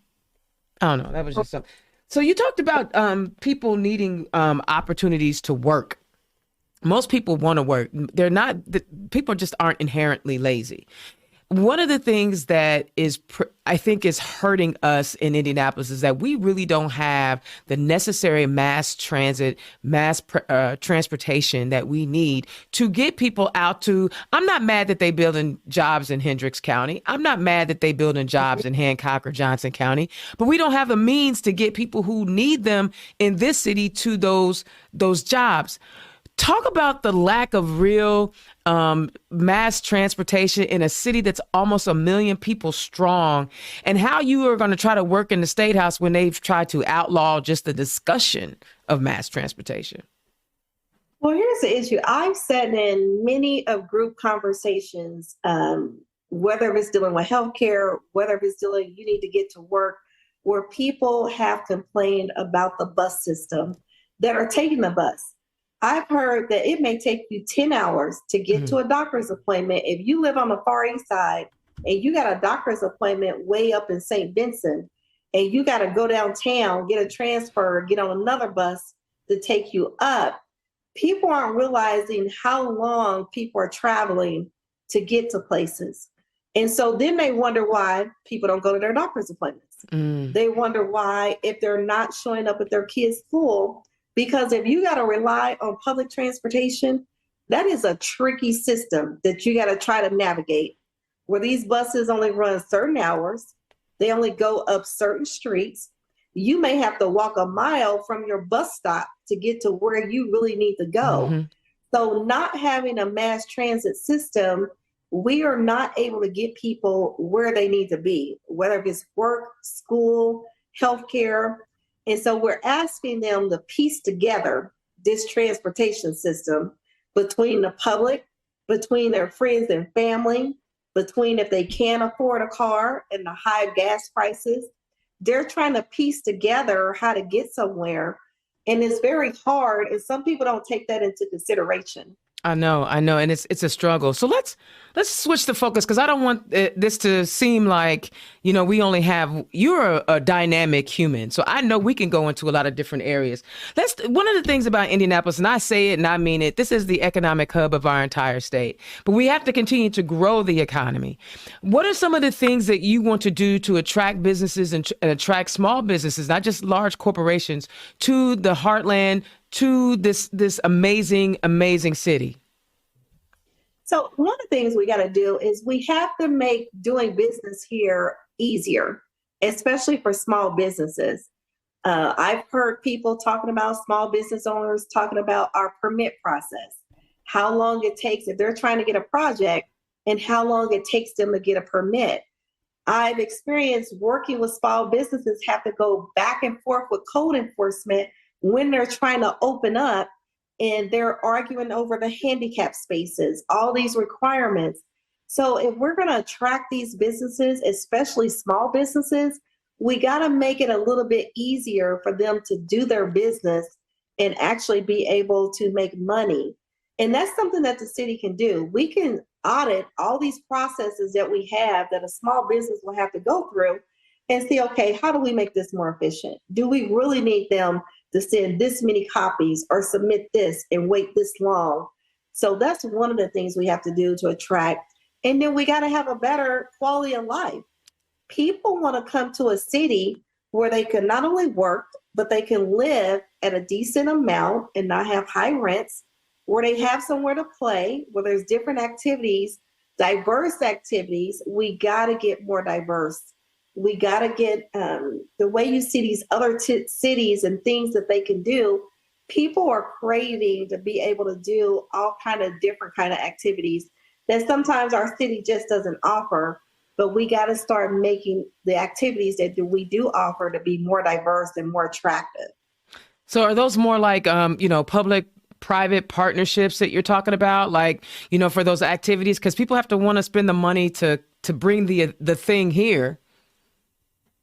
S1: I don't know. That was just something. So you talked about people needing opportunities to work. Most people want to work. They're not, people just aren't inherently lazy. One of the things that I think is hurting us in Indianapolis is that we really don't have the necessary mass transit, transportation that we need to get people out to. I'm not mad that they building jobs in Hendricks County. I'm not mad that they building jobs in Hancock or Johnson County, but we don't have the means to get people who need them in this city to those jobs. Talk about the lack of real mass transportation in a city that's almost 1 million people strong, and how you are going to try to work in the State House when they've tried to outlaw just the discussion of mass transportation.
S2: Well, here's the issue. I've sat in many of group conversations, whether it's dealing with healthcare, whether it's dealing, you need to get to work, where people have complained about the bus system that are taking the bus. I've heard that it may take you 10 hours to get to a doctor's appointment. If you live on the Far East Side and you got a doctor's appointment way up in St. Vincent, and you got to go downtown, get a transfer, get on another bus to take you up, people aren't realizing how long people are traveling to get to places. And so then they wonder why people don't go to their doctor's appointments. They wonder why, if they're not showing up at their kids' school, because if you got to rely on public transportation, that is a tricky system that you got to try to navigate, where these buses only run certain hours. They only go up certain streets. You may have to walk a mile from your bus stop to get to where you really need to go. So not having a mass transit system, we are not able to get people where they need to be, whether it's work, school, healthcare. And so we're asking them to piece together this transportation system between the public, between their friends and family, between if they can't afford a car and the high gas prices. They're trying to piece together how to get somewhere. And it's very hard. And some people don't take that into consideration.
S1: I know, and it's a struggle. So let's switch the focus, because I don't want this to seem like, we only have, you're a dynamic human. So I know we can go into a lot of different areas. One of the things about Indianapolis, and I say it and I mean it, this is the economic hub of our entire state, but we have to continue to grow the economy. What are some of the things that you want to do to attract businesses and attract small businesses, not just large corporations, to the heartland, to this amazing, amazing city?
S2: So one of the things we got to do is we have to make doing business here easier, especially for small businesses. I've heard people talking about, small business owners talking about our permit process, how long it takes if they're trying to get a project and how long it takes them to get a permit. I've experienced working with small businesses have to go back and forth with code enforcement when they're trying to open up, and they're arguing over the handicap spaces, all these requirements. So if we're going to attract these businesses, especially small businesses, we got to make it a little bit easier for them to do their business and actually be able to make money. And that's something that the city can do. We can audit all these processes that we have that a small business will have to go through and see, okay, how do we make this more efficient? Do we really need them to send this many copies or submit this and wait this long? So that's one of the things we have to do to attract. And then we got to have a better quality of life. People want to come to a city where they can not only work, but they can live at a decent amount and not have high rents, where they have somewhere to play, where there's different activities, diverse activities. We got to get more diverse. We got to get the way you see these other cities and things that they can do. People are craving to be able to do all kind of different kind of activities that sometimes our city just doesn't offer. But we got to start making the activities that we do offer to be more diverse and more attractive.
S1: So are those more like, public-private partnerships that you're talking about, like, for those activities? Because people have to want to spend the money to bring the thing here.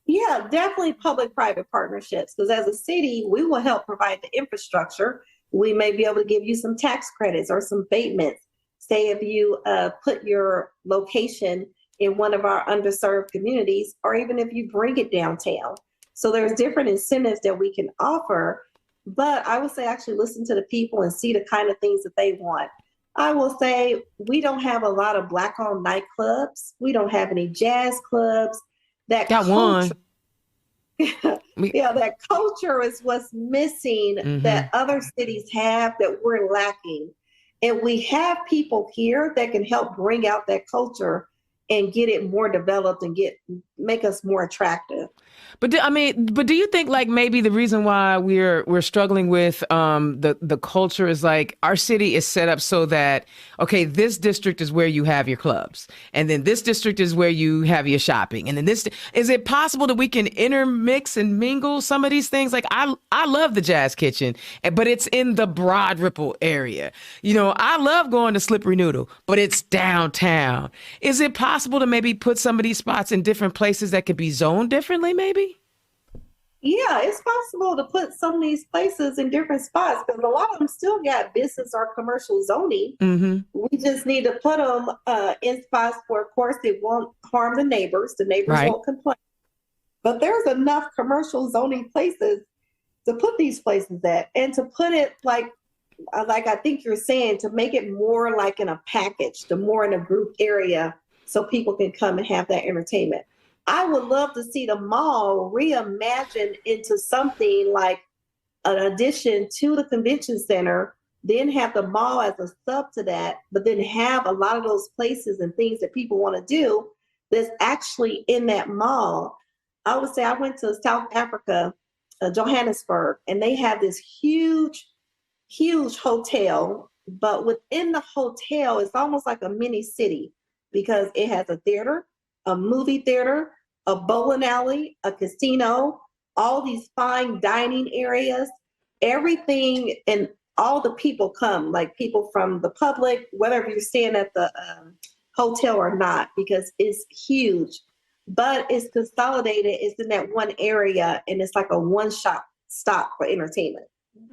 S2: Yeah, definitely public-private partnerships, because as a city, we will help provide the infrastructure. We may be able to give you some tax credits or some abatements. Say if you put your location in one of our underserved communities, or even if you bring it downtown. So there's different incentives that we can offer, but I would say actually listen to the people and see the kind of things that they want. I will say we don't have a lot of Black-owned nightclubs. We don't have any jazz clubs. That
S1: Got
S2: culture
S1: one. We,
S2: yeah, that culture is what's missing that
S1: mm-hmm.
S2: other cities have that we're lacking. And we have people here that can help bring out that culture and get it more developed and make us more attractive.
S1: But do you think like maybe the reason why we're struggling with the culture is like our city is set up so that okay, this district is where you have your clubs, and then this district is where you have your shopping, and then this is it possible that we can intermix and mingle some of these things? Like I love the Jazz Kitchen, but it's in the Broad Ripple area. You know, I love going to Slippery Noodle, but it's downtown. Is it possible to maybe put some of these spots in different places that could be zoned differently, maybe?
S2: Yeah, it's possible to put some of these places in different spots because a lot of them still got business or commercial zoning.
S1: Mm-hmm.
S2: We just need to put them in spots where, of course, it won't harm the neighbors. The neighbors
S1: Right.
S2: won't complain. But there's enough commercial zoning places to put these places at, and to put it like I think you're saying, to make it more like in a package, the more in a group area, so people can come and have that entertainment. I would love to see the mall reimagined into something like an addition to the convention center, then have the mall as a sub to that, but then have a lot of those places and things that people want to do that's actually in that mall. I would say I went to South Africa, Johannesburg, and they have this huge hotel, but within the hotel, it's almost like a mini city because it has a theater, a movie theater, a bowling alley, a casino, all these fine dining areas, everything, and all the people come, like people from the public, whether you're staying at the hotel or not, because it's huge. But it's consolidated, it's in that one area, and it's like a stop for entertainment.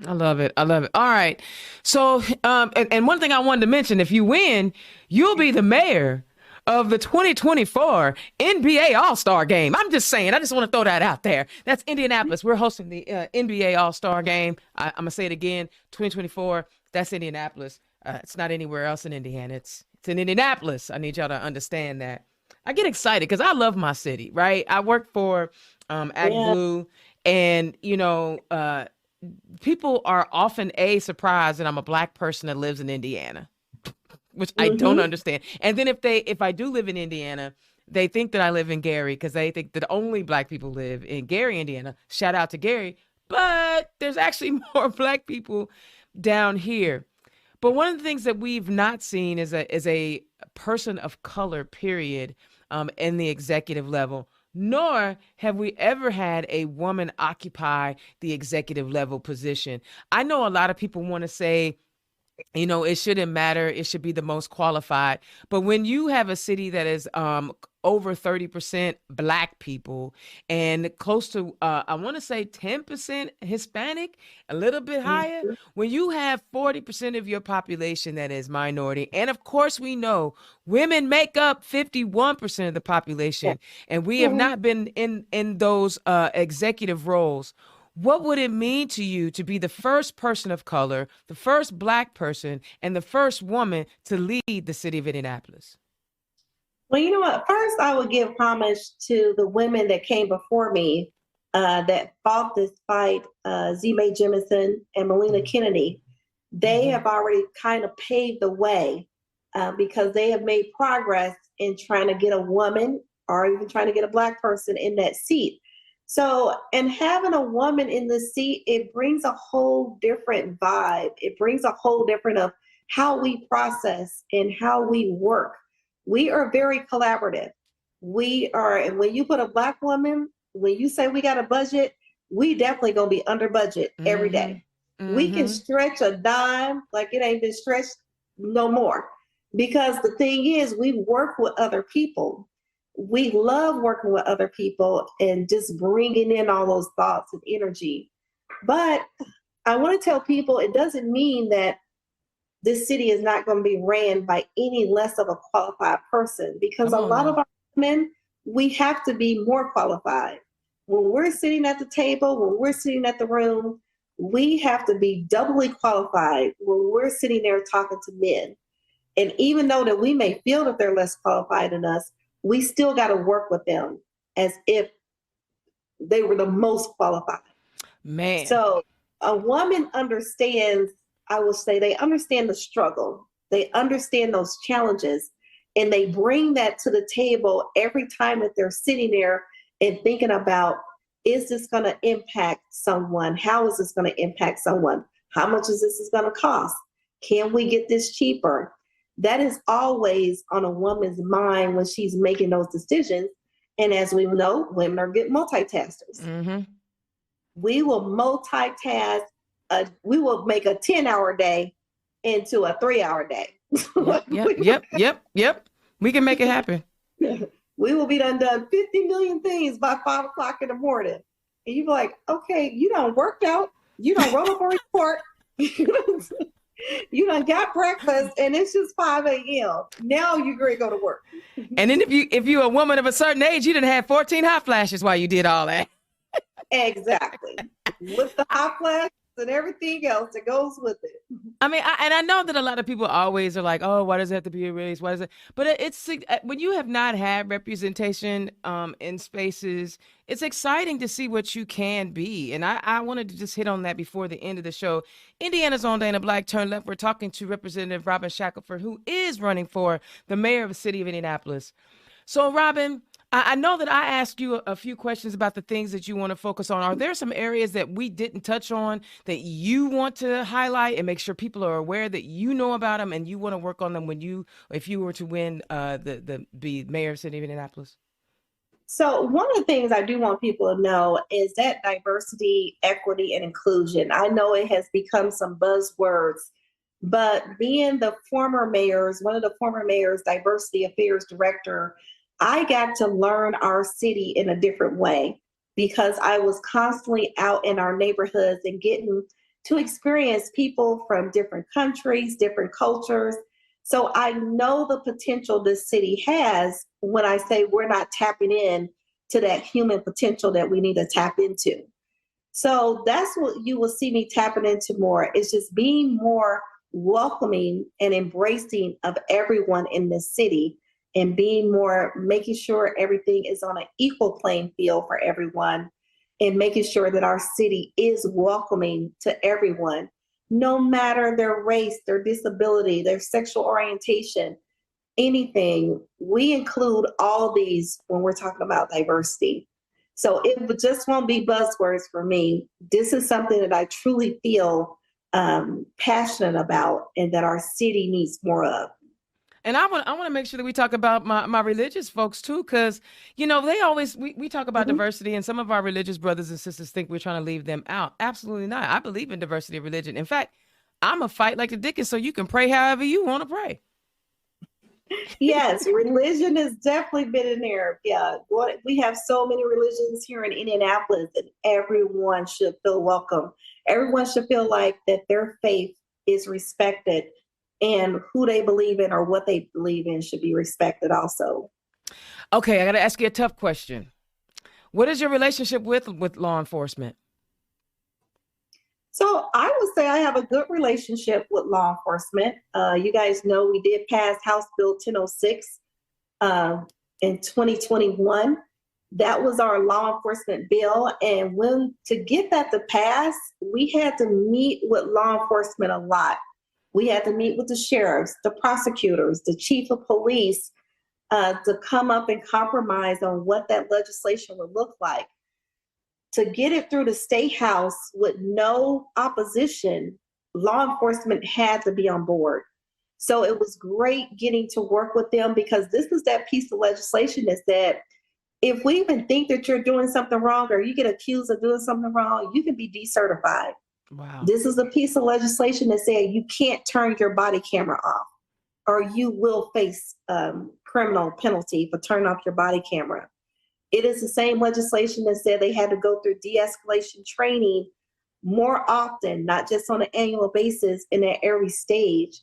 S1: I love it. I love it. All right. So, and one thing I wanted to mention, if you win, you'll be the mayor of the 2024 NBA All-Star Game. I'm just saying, I just want to throw that out there. That's Indianapolis. We're hosting the NBA All-Star Game. I'm going to say it again, 2024, that's Indianapolis. It's not anywhere else in Indiana. It's in Indianapolis. I need y'all to understand that. I get excited because I love my city, right? I work for
S2: Yeah.
S1: ActBlue, and, you know, people are often surprised that I'm a black person that lives in Indiana, which I don't
S2: Mm-hmm.
S1: understand. And then if I do live in Indiana, they think that I live in Gary because they think that only black people live in Gary, Indiana. Shout out to Gary, but there's actually more black people down here. But one of the things that we've not seen is a person of color, period, in the executive level. Nor have we ever had a woman occupy the executive level position. I know a lot of people want to say, you know, it shouldn't matter. It should be the most qualified. But when you have a city that is over 30% black people and close to, I want to say 10% Hispanic, a little bit higher,
S2: Mm-hmm.
S1: when you have 40% of your population that is minority, and of course we know women make up 51% of the
S2: Yeah.
S1: population, and we have
S2: Mhm.
S1: not been in those executive roles. What would it mean to you to be the first person of color, the first black person, and the first woman to lead the city of Indianapolis?
S2: Well, you know what? First, I would give homage to the women that came before me that fought this fight, Z. Mae Jemison and Melina Kennedy. They
S1: Mm-hmm.
S2: have already kind of paved the way because they have made progress in trying to get a woman or even trying to get a black person in that seat. So, and having a woman in the seat, it brings a whole different vibe. It brings a whole different of how we process and how we work. We are very collaborative. We are, and when you put a black woman, when you say we got a budget, we definitely gonna be under budget every
S1: Mm-hmm.
S2: day. We can
S1: Mm-hmm.
S2: stretch a dime like it ain't been stretched no more. Because the thing is, we work with other people. we love working with other people and just bringing in all those thoughts and energy. But I want to tell people it doesn't mean that this city is not going to be ran by any less of a qualified person, because
S1: Come
S2: a
S1: on
S2: lot of
S1: now.
S2: our women, we have to be more qualified. When we're sitting at the table, when we're sitting at the room, we have to be doubly qualified when we're sitting there talking to men. And even though that we may feel that they're less qualified than us, we still got to work with them as if they were the most qualified.
S1: Man.
S2: So a woman understands, I will say, they understand the struggle, they understand those challenges, and they bring that to the table every time that they're sitting there and thinking about, is this going to impact someone? How is this going to impact someone? How much is this going to cost? Can we get this cheaper? That is always on a woman's mind when she's making those decisions. And as we know, women are good multitaskers.
S1: Mm-hmm.
S2: We will multitask. We will make a 10-hour day into a 3-hour day.
S1: Yep. We can make it happen.
S2: We will be done 50 million things by 5 o'clock in the morning. And you be like, okay, you done worked out, you done wrote up a report, you done got breakfast, and it's just 5 a.m. Now you're going to go to work.
S1: And then if you're a woman of a certain age, you didn't have 14 hot flashes while you did all that.
S2: Exactly. With the hot flashes and everything else that goes with it.
S1: I mean, I know that a lot of people always are like, oh, why does it have to be a race? Why does it? But it's when you have not had representation in spaces, it's exciting to see what you can be. And I wanted to just hit on that before the end of the show. Indiana's own Dana Black Turn Left. We're talking to Representative Robin Shackleford, who is running for the mayor of the city of Indianapolis. So, Robin, I know that I asked you a few questions about the things that you want to focus on. Are there some areas that we didn't touch on that you want to highlight and make sure people are aware that you know about them and you want to work on them if you were to win the mayor of the city of Indianapolis?
S2: So one of the things I do want people to know is that diversity, equity, and inclusion. I know it has become some buzzwords, but being the former mayor's, one of the former mayor's diversity affairs director, I got to learn our city in a different way because I was constantly out in our neighborhoods and getting to experience people from different countries, different cultures. So I know the potential this city has when I say we're not tapping in to that human potential that we need to tap into. So that's what you will see me tapping into more, is just being more welcoming and embracing of everyone in this city, and being more, making sure everything is on an equal playing field for everyone, and making sure that our city is welcoming to everyone, no matter their race, their disability, their sexual orientation, anything. We include all these when we're talking about diversity. So it just won't be buzzwords for me. This is something that I truly feel passionate about and that our city needs more of.
S1: And I want to make sure that we talk about my religious folks too, because they always we talk about
S2: Mhm.
S1: diversity, and some of our religious brothers and sisters think we're trying to leave them out. Absolutely not. I believe in diversity of religion. In fact, I'm a fight like the Dickens, so you can pray however you want to pray.
S2: Yes, religion has definitely been in there. Yeah, we have so many religions here in Indianapolis, and everyone should feel welcome. Everyone should feel like that their faith is respected, and who they believe in or what they believe in should be respected also.
S1: Okay, I got to ask you a tough question. What is your relationship with law enforcement?
S2: So I would say I have a good relationship with law enforcement. You guys know we did pass House Bill 1006 in 2021. That was our law enforcement bill. And when to get that to pass, we had to meet with law enforcement a lot. We had to meet with the sheriffs, the prosecutors, the chief of police to come up and compromise on what that legislation would look like. To get it through the state house with no opposition, law enforcement had to be on board. So it was great getting to work with them, because this is that piece of legislation that said, if we even think that you're doing something wrong or you get accused of doing something wrong, you can be decertified.
S1: Wow.
S2: This is a piece of legislation that said you can't turn your body camera off or you will face criminal penalty for turning off your body camera. It is the same legislation that said they had to go through de-escalation training more often, not just on an annual basis and at every stage.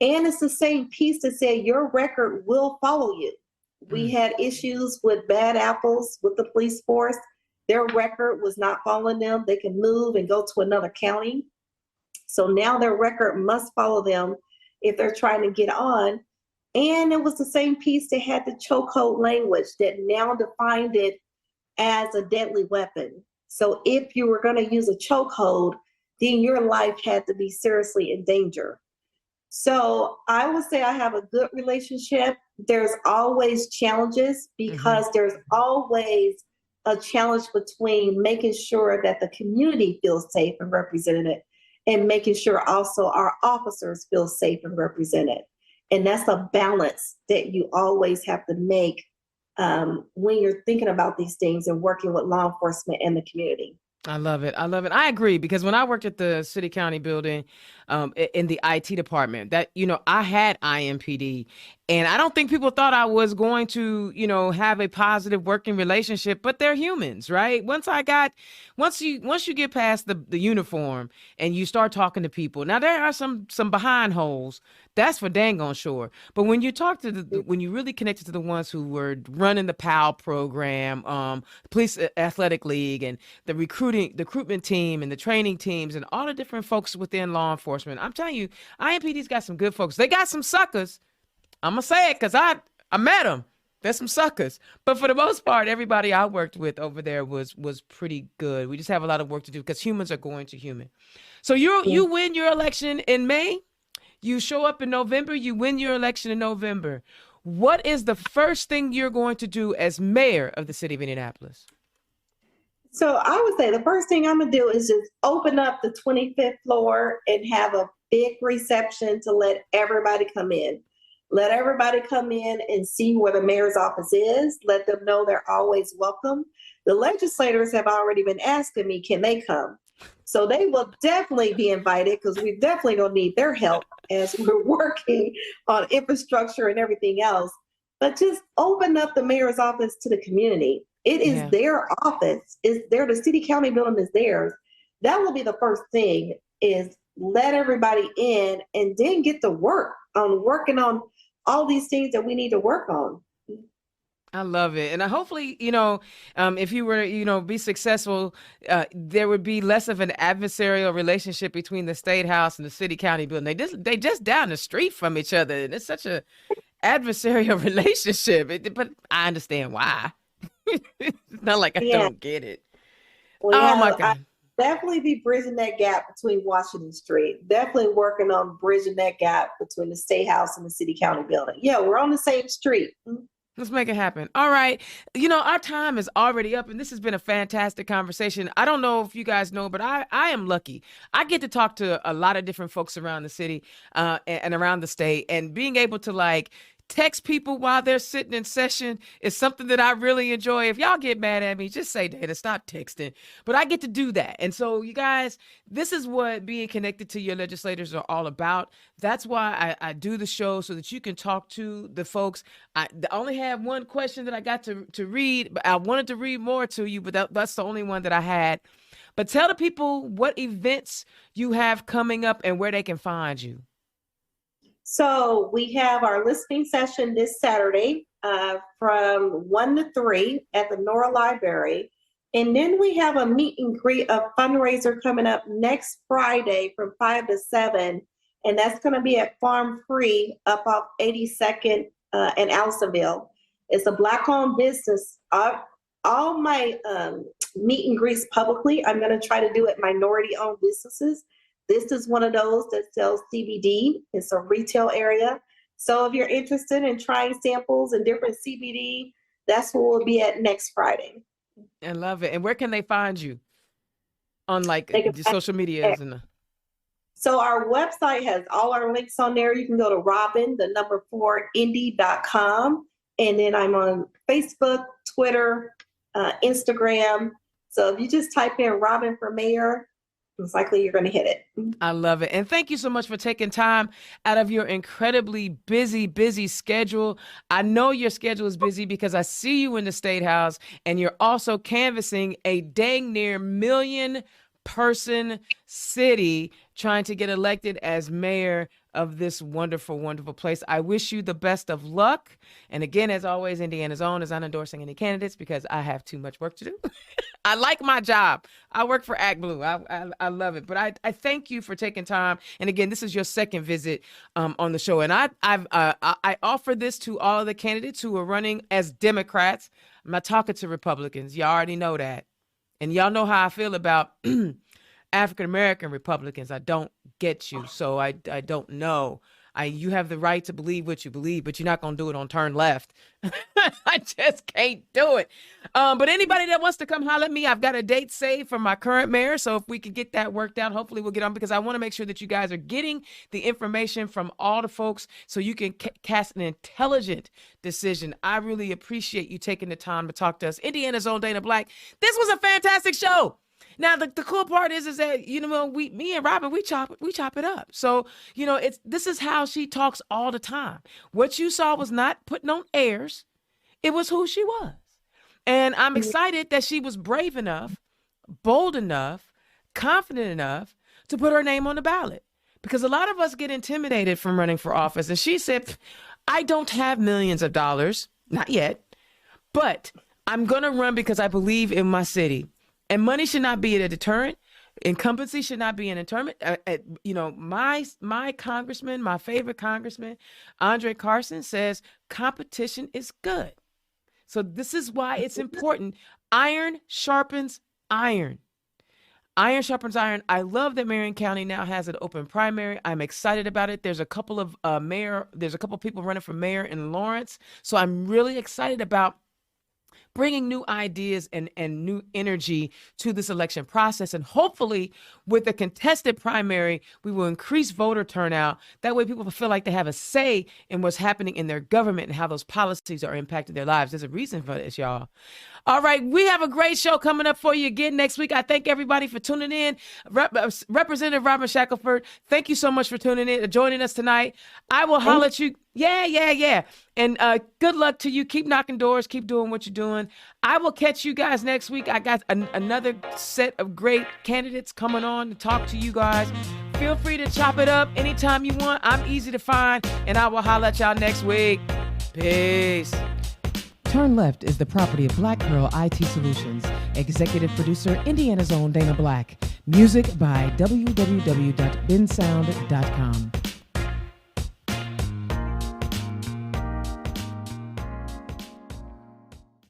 S2: And it's the same piece that said your record will follow you. We had issues with bad apples with the police force. Their record was not following them. They can move and go to another county. So now their record must follow them if they're trying to get on. And it was the same piece that had the chokehold language that now defined it as a deadly weapon. So if you were going to use a chokehold, then your life had to be seriously in danger. So I would say I have a good relationship. There's always challenges because there's always a challenge between making sure that the community feels safe and represented and making sure also our officers feel safe and represented. And that's a balance that you always have to make when you're thinking about these things and working with law enforcement and the community.
S1: I love it. I love it. I agree because when I worked at the city county building in the IT department, that, I had IMPD, and I don't think people thought I was going to, have a positive working relationship, but they're humans, right? Once you get past the uniform and you start talking to people, now there are some behind holes. That's for dang on sure. But when you talk to when you really connected to the ones who were running the PAL program, police athletic league, and the recruitment team and the training teams and all the different folks within law enforcement, I'm telling you, IMPD's got some good folks. They got some suckers. I'm gonna say it because I met them. There's some suckers, but for the most part, everybody I worked with over there was pretty good. We just have a lot of work to do because humans are going to human. So you win your election in May. You show up in November, you win your election in November. What is the first thing you're going to do as mayor of the city of Indianapolis?
S2: So I would say the first thing I'm going to do is just open up the 25th floor and have a big reception to let everybody come in. Let everybody come in and see where the mayor's office is. Let them know they're always welcome. The legislators have already been asking me, can they come? So they will definitely be invited because we definitely don't need their help as we're working on infrastructure and everything else. But just open up the mayor's office to the community. It is their office. The city county building is theirs. That will be the first thing, is let everybody in and then get to work on working on all these things that we need to work on.
S1: I love it. And hopefully, if you were, be successful, there would be less of an adversarial relationship between the State House and the city county building. They just down the street from each other. And it's such a adversarial relationship. But I understand why. It's not like I don't get it.
S2: Well,
S1: my God.
S2: I definitely be bridging that gap between Washington Street. Definitely working on bridging that gap between the State House and the city county building. Yeah, we're on the same street.
S1: Let's make it happen. All right. Our time is already up, and this has been a fantastic conversation. I don't know if you guys know, but I am lucky. I get to talk to a lot of different folks around the city and around the state, and being able to text people while they're sitting in session is something that I really enjoy. If y'all get mad at me, just say, Dana, stop texting. But I get to do that. And so, you guys, this is what being connected to your legislators are all about. That's why I do the show, so that you can talk to the folks. I only have one question that I got to read, but I wanted to read more to you, but that's the only one that I had. But tell the people what events you have coming up and where they can find you.
S2: So we have our listening session this Saturday from 1 to 3 at the Nora Library. And then we have a meet and greet, a fundraiser coming up next Friday from 5 to 7. And that's going to be at Farm Free up off 82nd in Allisonville. It's a Black-owned business. All my meet and greets publicly, I'm going to try to do it minority-owned businesses. This is one of those that sells CBD. It's a retail area. So if you're interested in trying samples and different CBD, that's where we'll be at next Friday.
S1: I love it. And where can they find you? On the social medias and
S2: So our website has all our links on there. You can go to robin4indy.com. And then I'm on Facebook, Twitter, Instagram. So if you just type in Robin for Mayor, It's likely you're going to hit it.
S1: I love it. And thank you so much for taking time out of your incredibly busy schedule. I know your schedule is busy because I see you in the State House and you're also canvassing a dang near million-person city trying to get elected as mayor of this wonderful, wonderful place. I wish you the best of luck. And again, as always, Indiana's Own is not endorsing any candidates because I have too much work to do. I like my job. I work for Act Blue. I love it. But I thank you for taking time. And again, this is your second visit on the show. And I offer this to all of the candidates who are running as Democrats. I'm not talking to Republicans. Y'all already know that. And y'all know how I feel about African-American Republicans. I don't get you. So I don't know. You have the right to believe what you believe, but you're not going to do it on turn left. I just can't do it. But anybody that wants to come holler at me, I've got a date saved for my current mayor. So if we could get that worked out, hopefully we'll get on, because I want to make sure that you guys are getting the information from all the folks so you can cast an intelligent decision. I really appreciate you taking the time to talk to us. Indiana's Own Dana Black. This was a fantastic show. Now, the cool part is that, me and Robin, we chop it up. So, this is how she talks all the time. What you saw was not putting on airs. It was who she was. And I'm excited that she was brave enough, bold enough, confident enough to put her name on the ballot. Because a lot of us get intimidated from running for office. And she said, I don't have millions of dollars, not yet, but I'm going to run because I believe in my city. And money should not be a deterrent. Incumbency should not be an deterrent. My congressman, my favorite congressman, Andre Carson, says competition is good. So this is why it's important. Iron sharpens iron. Iron sharpens iron. I love that Marion County now has an open primary. I'm excited about it. There's a couple of people running for mayor in Lawrence. So I'm really excited about bringing new ideas and new energy to this election process. And hopefully with a contested primary, we will increase voter turnout. That way people feel like they have a say in what's happening in their government and how those policies are impacting their lives. There's a reason for this, y'all. All right, we have a great show coming up for you again next week. I thank everybody for tuning in. Representative Robin Shackleford, thank you so much for tuning in, joining us tonight. I will holler at you. Yeah. And good luck to you. Keep knocking doors. Keep doing what you're doing. I will catch you guys next week. I got another set of great candidates coming on to talk to you guys. Feel free to chop it up anytime you want. I'm easy to find, and I will holler at y'all next week. Peace. Turn Left is the property of Black Pearl IT Solutions. Executive producer, Indiana's Own Dana Black. Music by www.bensound.com.